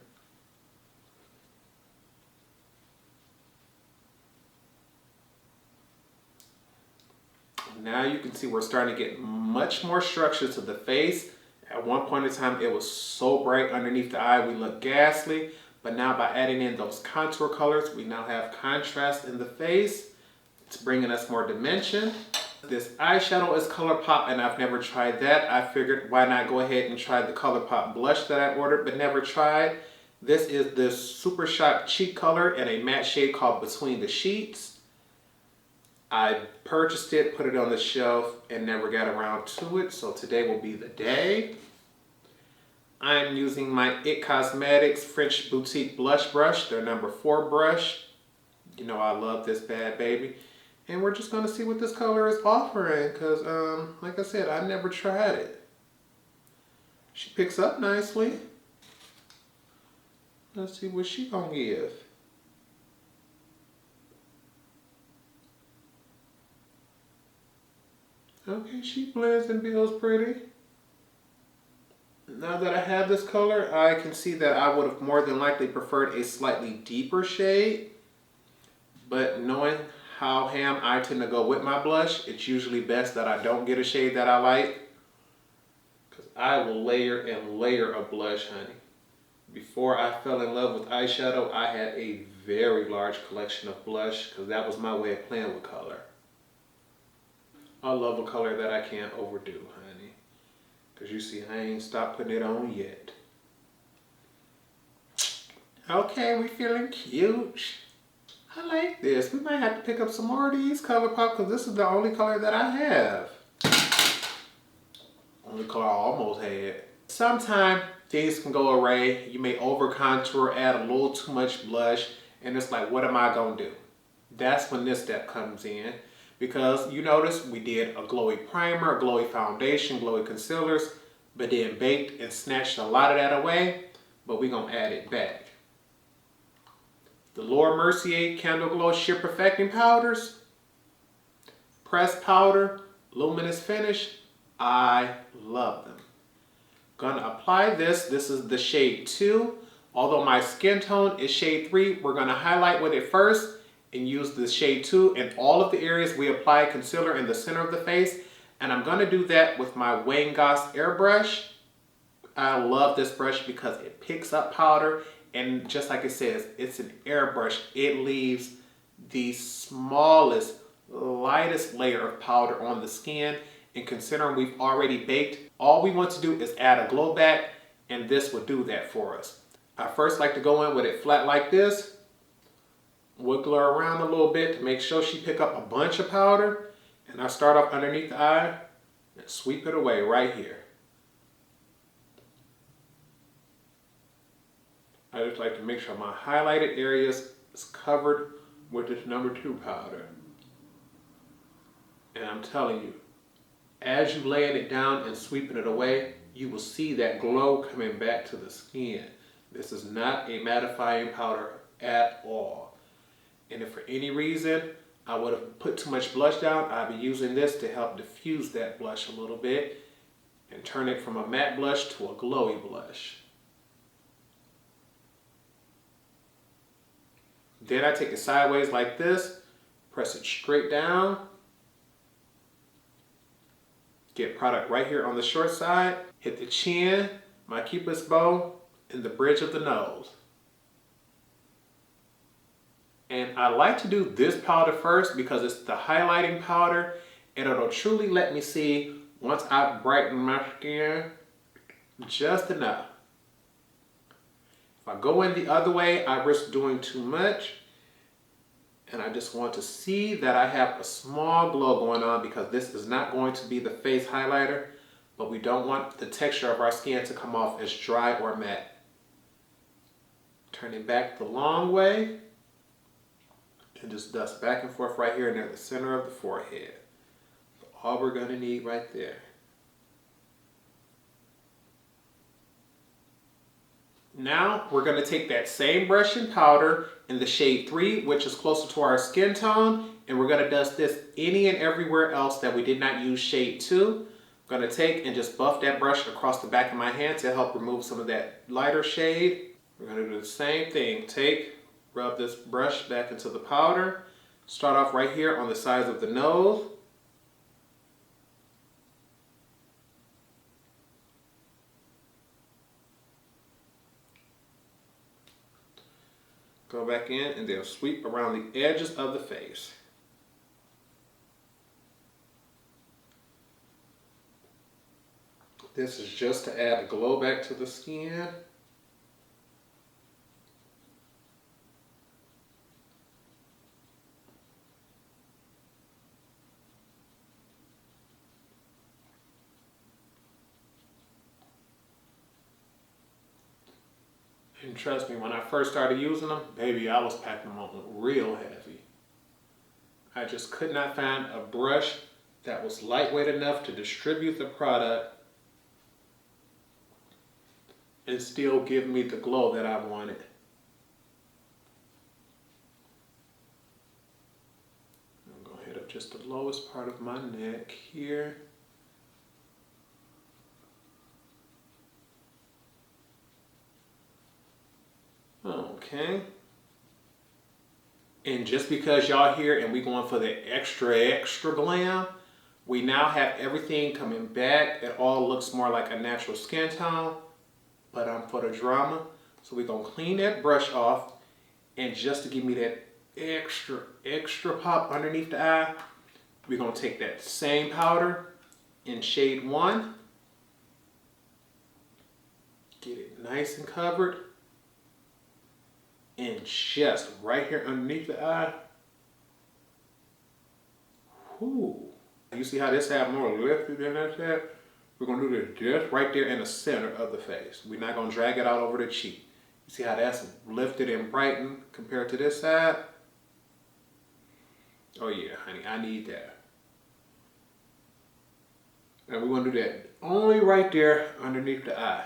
Now you can see we're starting to get much more structure to the face. At one point in time, it was so bright underneath the eye, we looked ghastly. But now by adding in those contour colors, we now have contrast in the face. It's bringing us more dimension. This eyeshadow is Colourpop, and I've never tried that. I figured why not go ahead and try the Colourpop blush that I ordered but never tried. This is this Super Shot Cheek color in a matte shade called Between the Sheets. I purchased it, put it on the shelf, and never got around to it, so today will be the day. I'm using my IT Cosmetics French Boutique Blush Brush, their number 4 brush. You know I love this bad baby. And we're just going to see what this color is offering, because like I said, I never tried it. She picks up nicely. Let's see what she gonna give. Okay, she blends and builds pretty. Now that I have this color, I can see that I would have more than likely preferred a slightly deeper shade. But knowing how ham I tend to go with my blush, it's usually best that I don't get a shade that I like. Because I will layer and layer a blush, honey. Before I fell in love with eyeshadow, I had a very large collection of blush because that was my way of playing with color. I love a color that I can't overdo, honey. Because you see, I ain't stopped putting it on yet. Okay, we feeling cute. I like this. We might have to pick up some more of these Colourpop because this is the only color that I have. Only color I almost had. Sometimes things can go awry. You may over contour, add a little too much blush, and it's like, what am I gonna do? That's when this step comes in. Because you notice we did a glowy primer, a glowy foundation, glowy concealers, but then baked and snatched a lot of that away, but we're gonna add it back. The Laura Mercier Candle Glow Sheer Perfecting Powders, pressed powder, luminous finish, I love them. Gonna apply this. This is the shade 2. Although my skin tone is shade 3, we're gonna highlight with it first and use the shade 2 in all of the areas we apply concealer in the center of the face. And I'm gonna do that with my Wayne Goss airbrush. I love this brush because it picks up powder, and just like it says, it's an airbrush. It leaves the smallest, lightest layer of powder on the skin. And considering we've already baked, all we want to do is add a glow back, and this will do that for us. I first like to go in with it flat like this, wiggle her around a little bit to make sure she pick up a bunch of powder, and I start off underneath the eye and sweep it away right here. I just like to make sure my highlighted areas is covered with this number 2 powder. And I'm telling you, as you laying it down and sweeping it away, you will see that glow coming back to the skin. This is not a mattifying powder at all. And if for any reason I would have put too much blush down, I'd be using this to help diffuse that blush a little bit and turn it from a matte blush to a glowy blush. Then I take it sideways like this, press it straight down, Get product right here on the short side. Hit the chin, my cupid's bow, and the bridge of the nose. And I like to do this powder first because it's the highlighting powder, and it'll truly let me see once I brighten my skin just enough. If I go in the other way, I risk doing too much. And I just want to see that I have a small glow going on because this is not going to be the face highlighter, but we don't want the texture of our skin to come off as dry or matte. Turning back the long way and just dust back and forth right here near the center of the forehead. So all we're going to need right there. Now we're going to take that same brush and powder in the shade 3, which is closer to our skin tone, and we're going to dust this any and everywhere else that we did not use shade 2. I'm going to take and just buff that brush across the back of my hand to help remove some of that lighter shade. We're going to do the same thing. Rub this brush back into the powder. Start off right here on the sides of the nose. Go back in and then sweep around the edges of the face. This is just to add a glow back to the skin. And trust me, when I first started using them, baby, I was packing them on real heavy. I just could not find a brush that was lightweight enough to distribute the product and still give me the glow that I wanted. I'm going to hit up just the lowest part of my neck here. Okay. And just because y'all here and we going for the extra glam, we now have everything coming back. It all looks more like a natural skin tone, but I'm for the drama. So we're going to clean that brush off, and just to give me that extra pop underneath the eye, we're going to take that same powder in shade 1. Get it nice and covered. And just right here underneath the eye. Whoo. You see how this had more lifted than that had? We're going to do this just right there in the center of the face. We're not going to drag it out over the cheek. You see how that's lifted and brightened compared to this side? Oh yeah, honey, I need that. And we're going to do that only right there underneath the eye.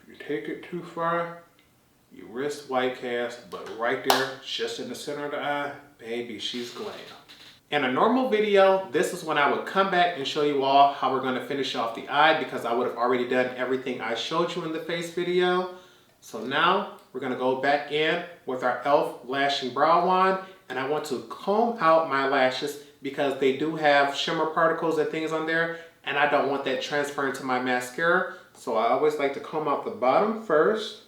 If you take it too far, you risk white cast, but right there, just in the center of the eye, baby, she's glam. In a normal video, this is when I would come back and show you all how we're going to finish off the eye, because I would have already done everything I showed you in the face video. So now we're going to go back in with our e.l.f. Lash and Brow Wand, and I want to comb out my lashes because they do have shimmer particles and things on there, and I don't want that transferring to my mascara. So I always like to comb out the bottom first.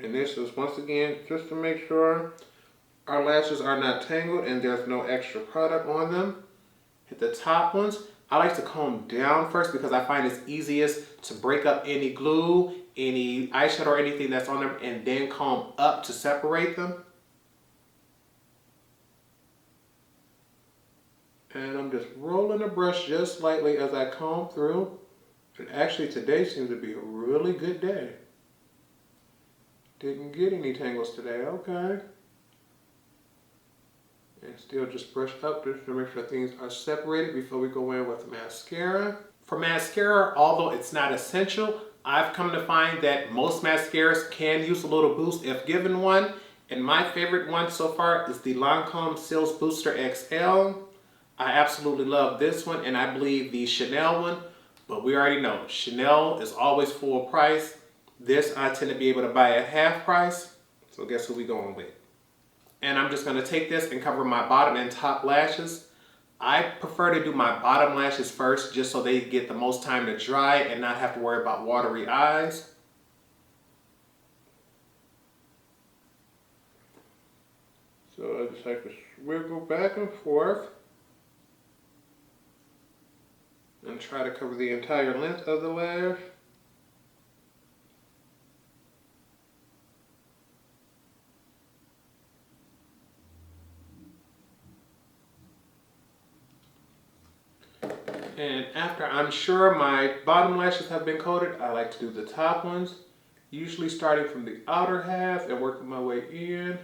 And this is, once again, just to make sure our lashes are not tangled and there's no extra product on them. Hit the top ones. I like to comb down first because I find it's easiest to break up any glue, any eyeshadow or anything that's on them, and then comb up to separate them. And I'm just rolling the brush just lightly as I comb through. And actually today seems to be a really good day. Didn't get any tangles today, okay. And still just brush up just to make sure things are separated before we go in with mascara. For mascara, although it's not essential, I've come to find that most mascaras can use a little boost if given one. And my favorite one so far is the Lancome Cils Booster XL. I absolutely love this one, and I believe the Chanel one, but we already know Chanel is always full price. This I tend to be able to buy at half price. So guess who we going with? And I'm just going to take this and cover my bottom and top lashes. I prefer to do my bottom lashes first just so they get the most time to dry and not have to worry about watery eyes. So I just like to wiggle back and forth and try to cover the entire length of the lash. And after I'm sure my bottom lashes have been coated, I like to do the top ones, usually starting from the outer half and working my way in.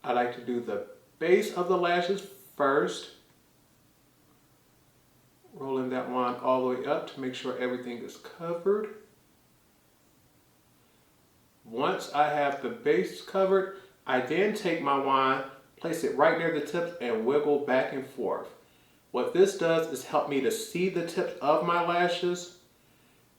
I like to do the base of the lashes first, rolling that wand all the way up to make sure everything is covered. Once I have the base covered, I then take my wand, place it right near the tips and wiggle back and forth. What this does is help me to see the tips of my lashes,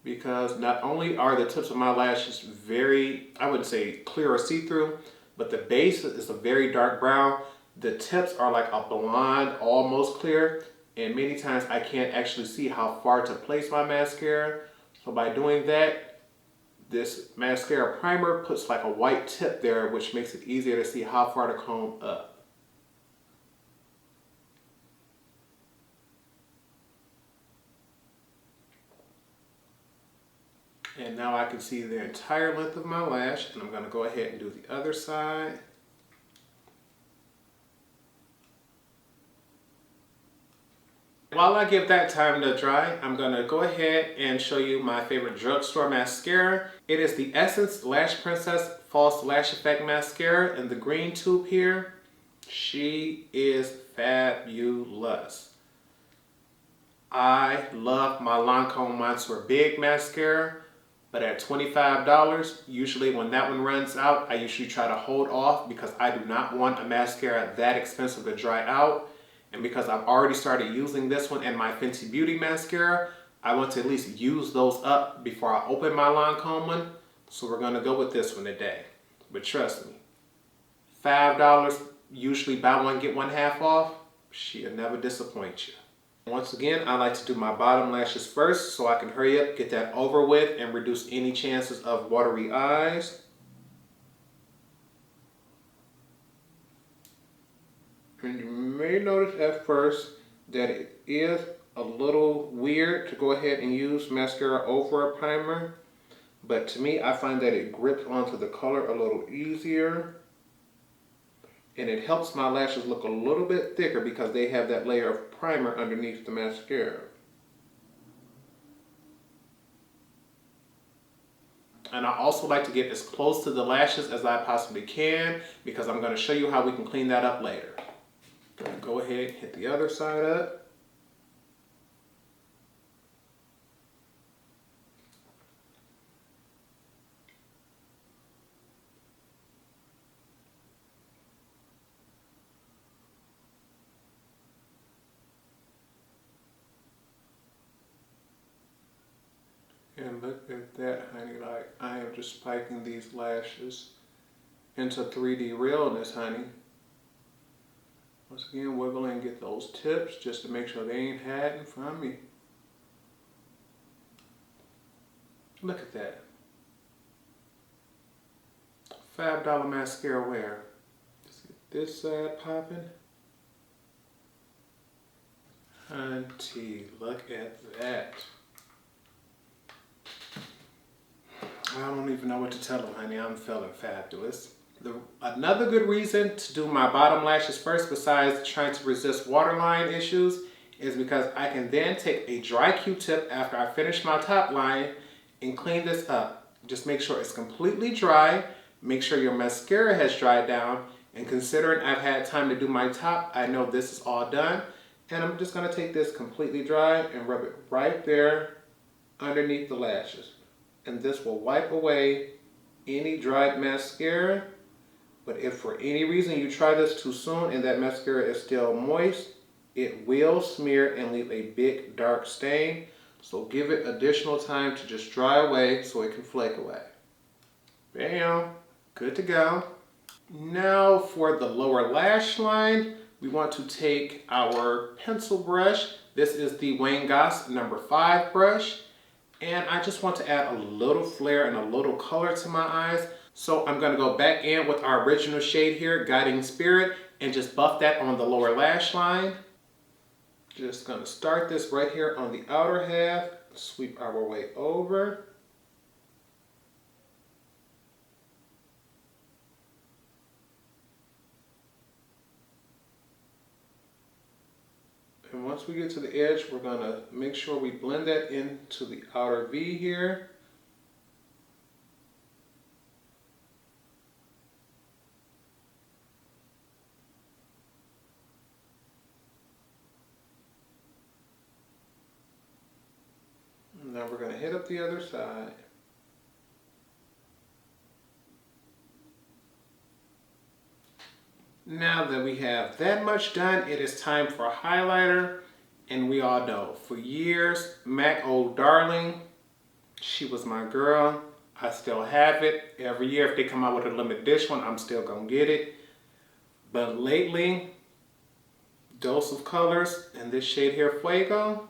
because not only are the tips of my lashes very, I wouldn't say clear or see-through, but the base is a very dark brown. The tips are like a blonde, almost clear, and many times I can't actually see how far to place my mascara. So by doing that, this mascara primer puts like a white tip there, which makes it easier to see how far to comb up. And now I can see the entire length of my lash, and I'm going to go ahead and do the other side. While I give that time to dry, I'm going to go ahead and show you my favorite drugstore mascara. It is the Essence Lash Princess False Lash Effect Mascara in the green tube here. She is fabulous. I love my Lancome Monsour Big Mascara. But at $25, usually when that one runs out, I usually try to hold off because I do not want a mascara that expensive to dry out. And because I've already started using this one and my Fenty Beauty mascara, I want to at least use those up before I open my Lancome one. So we're going to go with this one today. But trust me, $5, usually buy one, get one half off, she'll never disappoint you. Once again, I like to do my bottom lashes first so I can hurry up, get that over with, and reduce any chances of watery eyes. And you may notice at first that it is a little weird to go ahead and use mascara over a primer. But to me, I find that it grips onto the color a little easier. And it helps my lashes look a little bit thicker because they have that layer of primer underneath the mascara. And I also like to get as close to the lashes as I possibly can because I'm going to show you how we can clean that up later. Go ahead and hit the other side up. And look at that, honey, like I am just spiking these lashes into 3D realness, honey. Once again, wiggle and get those tips just to make sure they ain't hiding from me. Look at that. $5 mascara wear. Let's get this side popping. Hunty, look at that. I don't even know what to tell them, honey. I'm feeling fabulous. Another good reason to do my bottom lashes first, besides trying to resist waterline issues, is because I can then take a dry Q-tip after I finish my top line and clean this up. Just make sure it's completely dry. Make sure your mascara has dried down. And considering I've had time to do my top, I know this is all done. And I'm just going to take this completely dry and rub it right there underneath the lashes. And this will wipe away any dried mascara. But if for any reason you try this too soon and that mascara is still moist, it will smear and leave a big dark stain. So give it additional time to just dry away so it can flake away. Bam, good to go. Now for the lower lash line, we want to take our pencil brush. This is the Wayne Goss number 5 brush. And I just want to add a little flare and a little color to my eyes. So I'm going to go back in with our original shade here, Guiding Spirit, and just buff that on the lower lash line. Just going to start this right here on the outer half, sweep our way over. And once we get to the edge, we're going to make sure we blend that into the outer V here. And now we're going to hit up the other side. Now that we have that much done, it is time for a highlighter. And we all know, for years, MAC Old Darling, she was my girl. I still have it. Every year, if they come out with a limited edition one, I'm still gonna get it. But lately, Dose of Colors and this shade here, Fuego.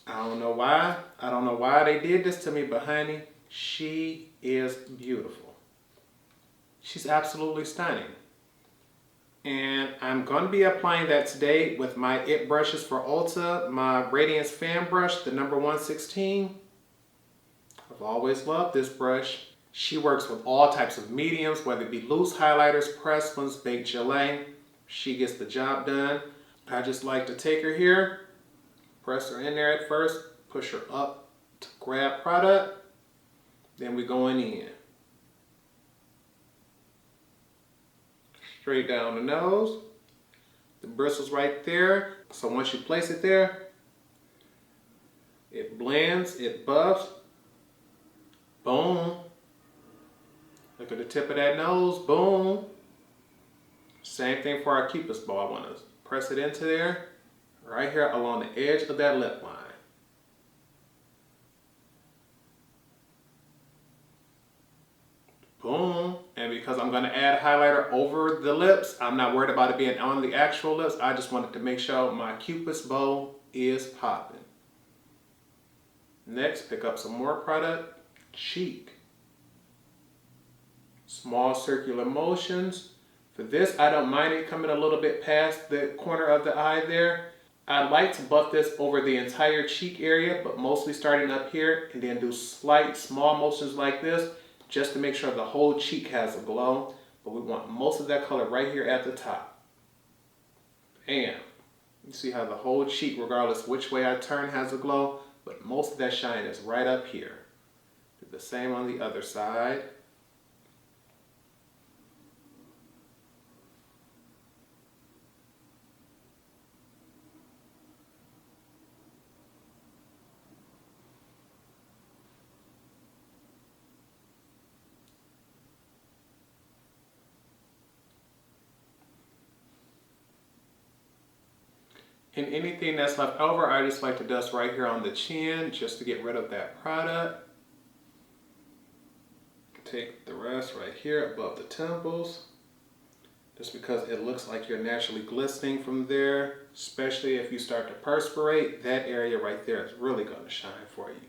I don't know why. I don't know why they did this to me, but honey, she is beautiful. She's absolutely stunning. And I'm going to be applying that today with my IT brushes for Ulta, my Radiance Fan Brush, the number 116. I've always loved this brush. She works with all types of mediums, whether it be loose highlighters, pressed ones, baked gelée. She gets the job done. I just like to take her here, press her in there at first, push her up to grab product. Then we're going in. Straight down the nose. The bristles right there. So once you place it there, it blends, it buffs. Boom. Look at the tip of that nose. Boom. Same thing for our Cupid's bow. I want to press it into there. Right here along the edge of that lip line. Boom. And because I'm going to add highlighter over the lips, I'm not worried about it being on the actual lips. I just wanted to make sure my Cupid's bow is popping. Next, pick up some more product. Cheek. Small circular motions. For this, I don't mind it coming a little bit past the corner of the eye there. I like to buff this over the entire cheek area, but mostly starting up here, and then do slight small motions like this, just to make sure the whole cheek has a glow. But we want most of that color right here at the top. Bam. You see how the whole cheek, regardless which way I turn, has a glow, but most of that shine is right up here. Do the same on the other side. And anything that's left over, I just like to dust right here on the chin just to get rid of that product. Take the rest right here above the temples, just because it looks like you're naturally glistening from there, especially if you start to perspirate. That area right there is really going to shine for you.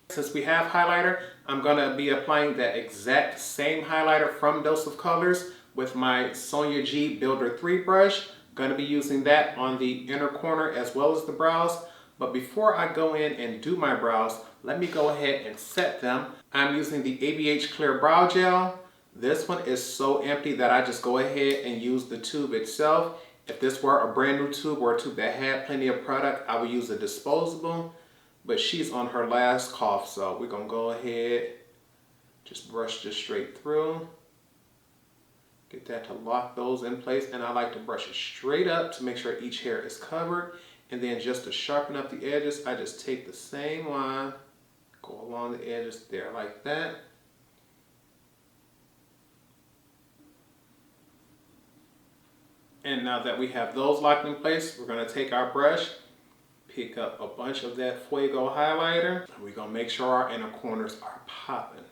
Since we have highlighter, I'm going to be applying that exact same highlighter from Dose of Colors with my Sonia G Builder 3 brush. Going to be using that on the inner corner as well as the brows. But before I go in and do my brows, let me go ahead and set them. I'm using the ABH Clear Brow Gel. This one is so empty that I just go ahead and use the tube itself. If this were a brand new tube or a tube that had plenty of product, I would use a disposable. But she's on her last cough, so we're going to go ahead, just brush this straight through. Get that to lock those in place, and I like to brush it straight up to make sure each hair is covered. And then just to sharpen up the edges, I just take the same line, go along the edges there like that. And now that we have those locked in place, we're going to take our brush, pick up a bunch of that Fuego highlighter, and we're going to make sure our inner corners are popping.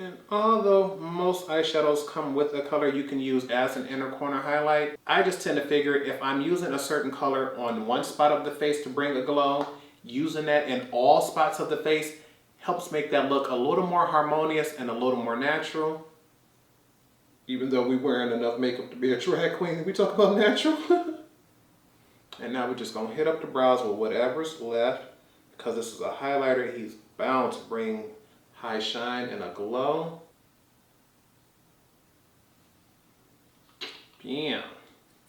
And although most eyeshadows come with a color you can use as an inner corner highlight, I just tend to figure if I'm using a certain color on one spot of the face to bring a glow, using that in all spots of the face helps make that look a little more harmonious and a little more natural. Even though we're wearing enough makeup to be a drag queen, we talk about natural. And now we're just gonna hit up the brows with whatever's left. Because this is a highlighter, he's bound to bring high shine and a glow. Bam.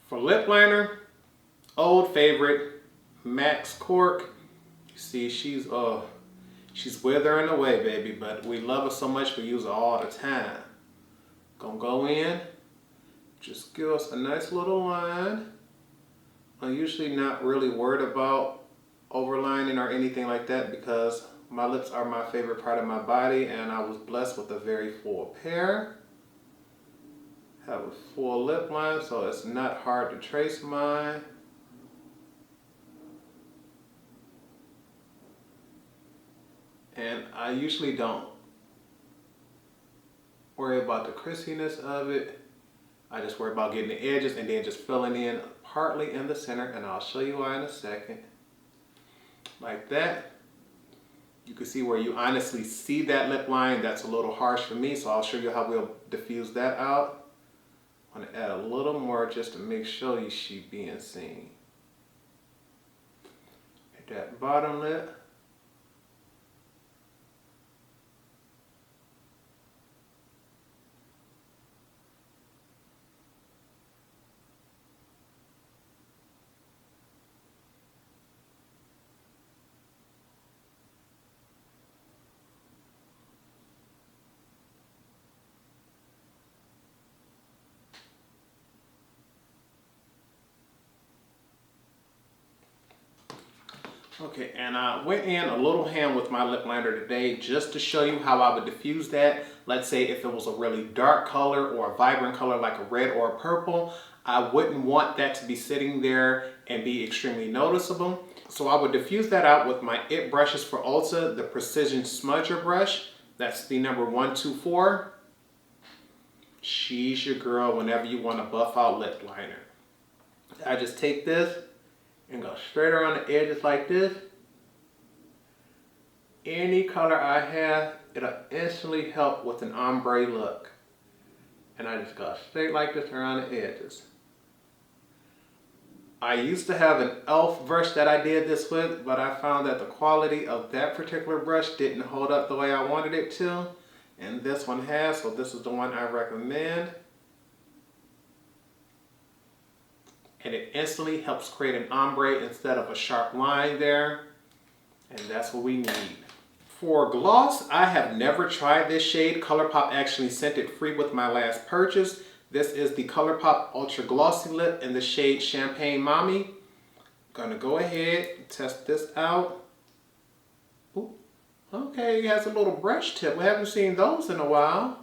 For lip liner, old favorite, MAC's Cork. You see, she's withering away, baby, but we love her so much we use her all the time. Gonna go in, just give us a nice little line. I'm usually not really worried about overlining or anything like that because my lips are my favorite part of my body and I was blessed with a very full pair. Have a full lip line so it's not hard to trace mine. And I usually don't worry about the crispiness of it. I just worry about getting the edges and then just filling in partly in the center, and I'll show you why in a second. Like that. You can see where you honestly see that lip line. That's a little harsh for me, so I'll show you how we'll diffuse that out. I want to add a little more just to make sure she's being seen. Hit that bottom lip. Okay, and I went in a little hand with my lip liner today just to show you how I would diffuse that. Let's say if it was a really dark color or a vibrant color like a red or a purple, I wouldn't want that to be sitting there and be extremely noticeable. So I would diffuse that out with my IT brushes for Ulta, the Precision Smudger brush. That's the number 124. She's your girl whenever you want to buff out lip liner. I just take this and go straight around the edges like this. Any color I have, it'll instantly help with an ombre look. And I just go straight like this around the edges. I used to have an e.l.f. brush that I did this with, but I found that the quality of that particular brush didn't hold up the way I wanted it to. And this one has, so this is the one I recommend. And it instantly helps create an ombre instead of a sharp line there. And that's what we need. For gloss, I have never tried this shade. Colourpop actually sent it free with my last purchase. This is the Colourpop Ultra Glossy Lip in the shade Champagne Mommy. I'm gonna go ahead and test this out. Ooh, okay, it has a little brush tip. We haven't seen those in a while.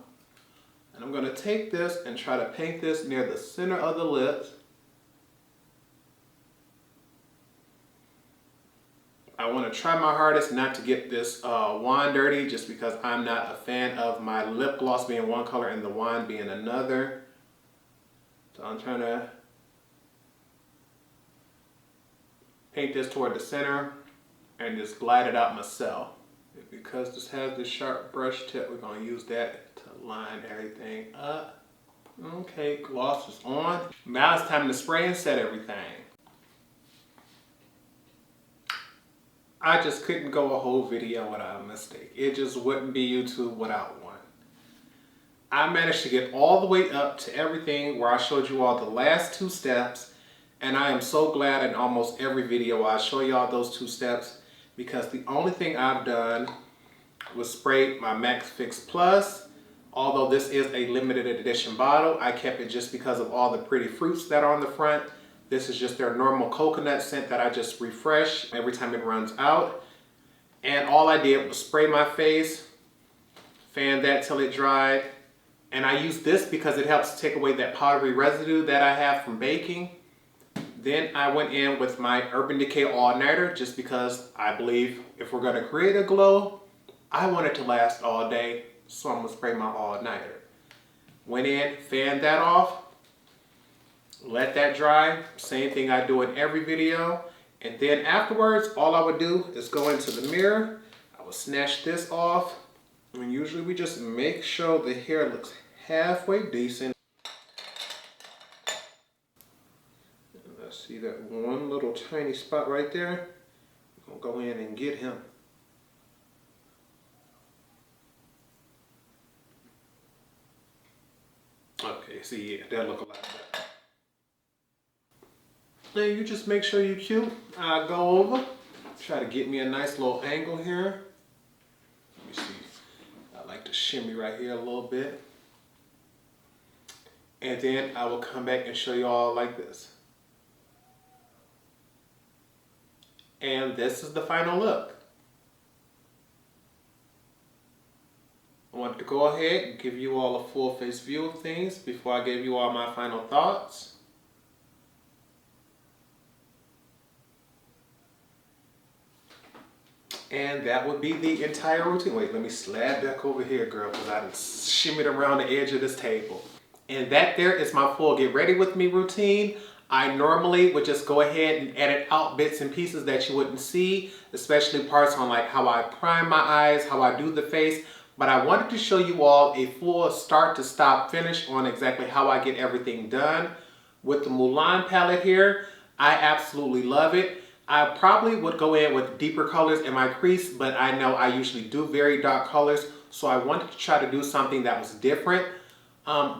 And I'm gonna take this and try to paint this near the center of the lips. I want to try my hardest not to get this wand dirty just because I'm not a fan of my lip gloss being one color and the wand being another. So I'm trying to paint this toward the center and just glide it out myself. Because this has this sharp brush tip, we're going to use that to line everything up. Okay, gloss is on. Now it's time to spray and set everything. I just couldn't go a whole video without a mistake. It just wouldn't be YouTube without one. I managed to get all the way up to everything where I showed you all the last 2 steps, and I am so glad in almost every video I show y'all those 2 steps because the only thing I've done was spray my MAC Fix Plus. Although this is a limited edition bottle, I kept it just because of all the pretty fruits that are on the front. This is just their normal coconut scent that I just refresh every time it runs out. And all I did was spray my face, fan that till it dried. And I use this because it helps take away that powdery residue that I have from baking. Then I went in with my Urban Decay All Nighter just because I believe if we're gonna create a glow, I want it to last all day. So I'm gonna spray my all-nighter. Went in, fanned that off, let that dry. Same thing I do in every video. And then afterwards, all I would do is go into the mirror. I would snatch this off. And usually we just make sure the hair looks halfway decent. Let's see that one little tiny spot right there. I'm gonna go in and get him. Okay, see, yeah, that look a lot better. And you just make sure you're cute. I'll go over, try to get me a nice little angle here. Let me see. I like to shimmy right here a little bit. And then I will come back and show you all like this. And this is the final look. I wanted to go ahead and give you all a full face view of things before I gave you all my final thoughts. And that would be the entire routine. Wait, let me slide back over here, girl, because I shimmied around the edge of this table. And that there is my full get ready with me routine. I normally would just go ahead and edit out bits and pieces that you wouldn't see, especially parts on like how I prime my eyes, how I do the face. But I wanted to show you all a full start to stop finish on exactly how I get everything done. With the Mulan palette here, I absolutely love it. I probably would go in with deeper colors in my crease, but I know I usually do very dark colors, so I wanted to try to do something that was different.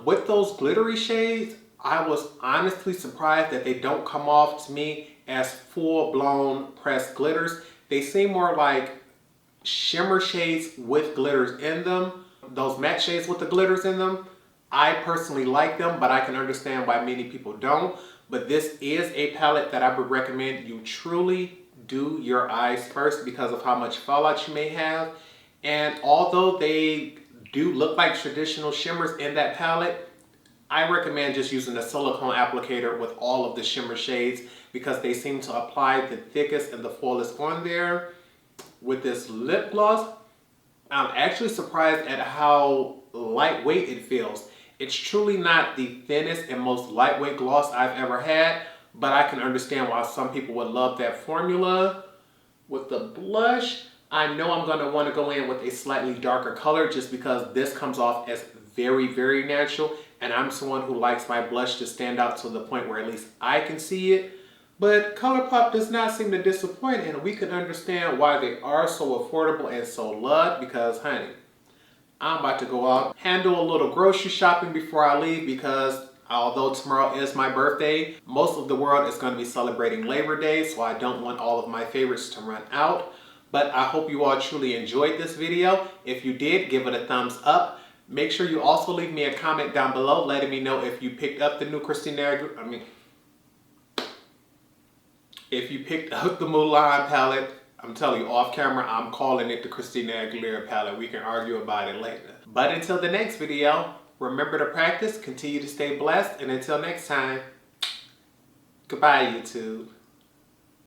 With those glittery shades, I was honestly surprised that they don't come off to me as full-blown pressed glitters. They seem more like shimmer shades with glitters in them. Those matte shades with the glitters in them, I personally like them, but I can understand why many people don't. But this is a palette that I would recommend you truly do your eyes first because of how much fallout you may have. And although they do look like traditional shimmers in that palette, I recommend just using a silicone applicator with all of the shimmer shades because they seem to apply the thickest and the fullest on there. With this lip gloss, I'm actually surprised at how lightweight it feels. It's truly not the thinnest and most lightweight gloss I've ever had, but I can understand why some people would love that formula. With the blush, I know I'm gonna wanna go in with a slightly darker color just because this comes off as very, very natural, and I'm someone who likes my blush to stand out to the point where at least I can see it. But Colourpop does not seem to disappoint, and we can understand why they are so affordable and so loved because, honey, I'm about to go out, handle a little grocery shopping before I leave because although tomorrow is my birthday, most of the world is going to be celebrating Labor Day, so I don't want all of my favorites to run out. But I hope you all truly enjoyed this video. If you did, give it a thumbs up. Make sure you also leave me a comment down below letting me know if you picked up the new if you picked up the Mulan palette. I'm telling you, off camera, I'm calling it the Christina Aguilera palette. We can argue about it later. But until the next video, remember to practice, continue to stay blessed, and until next time, goodbye, YouTube.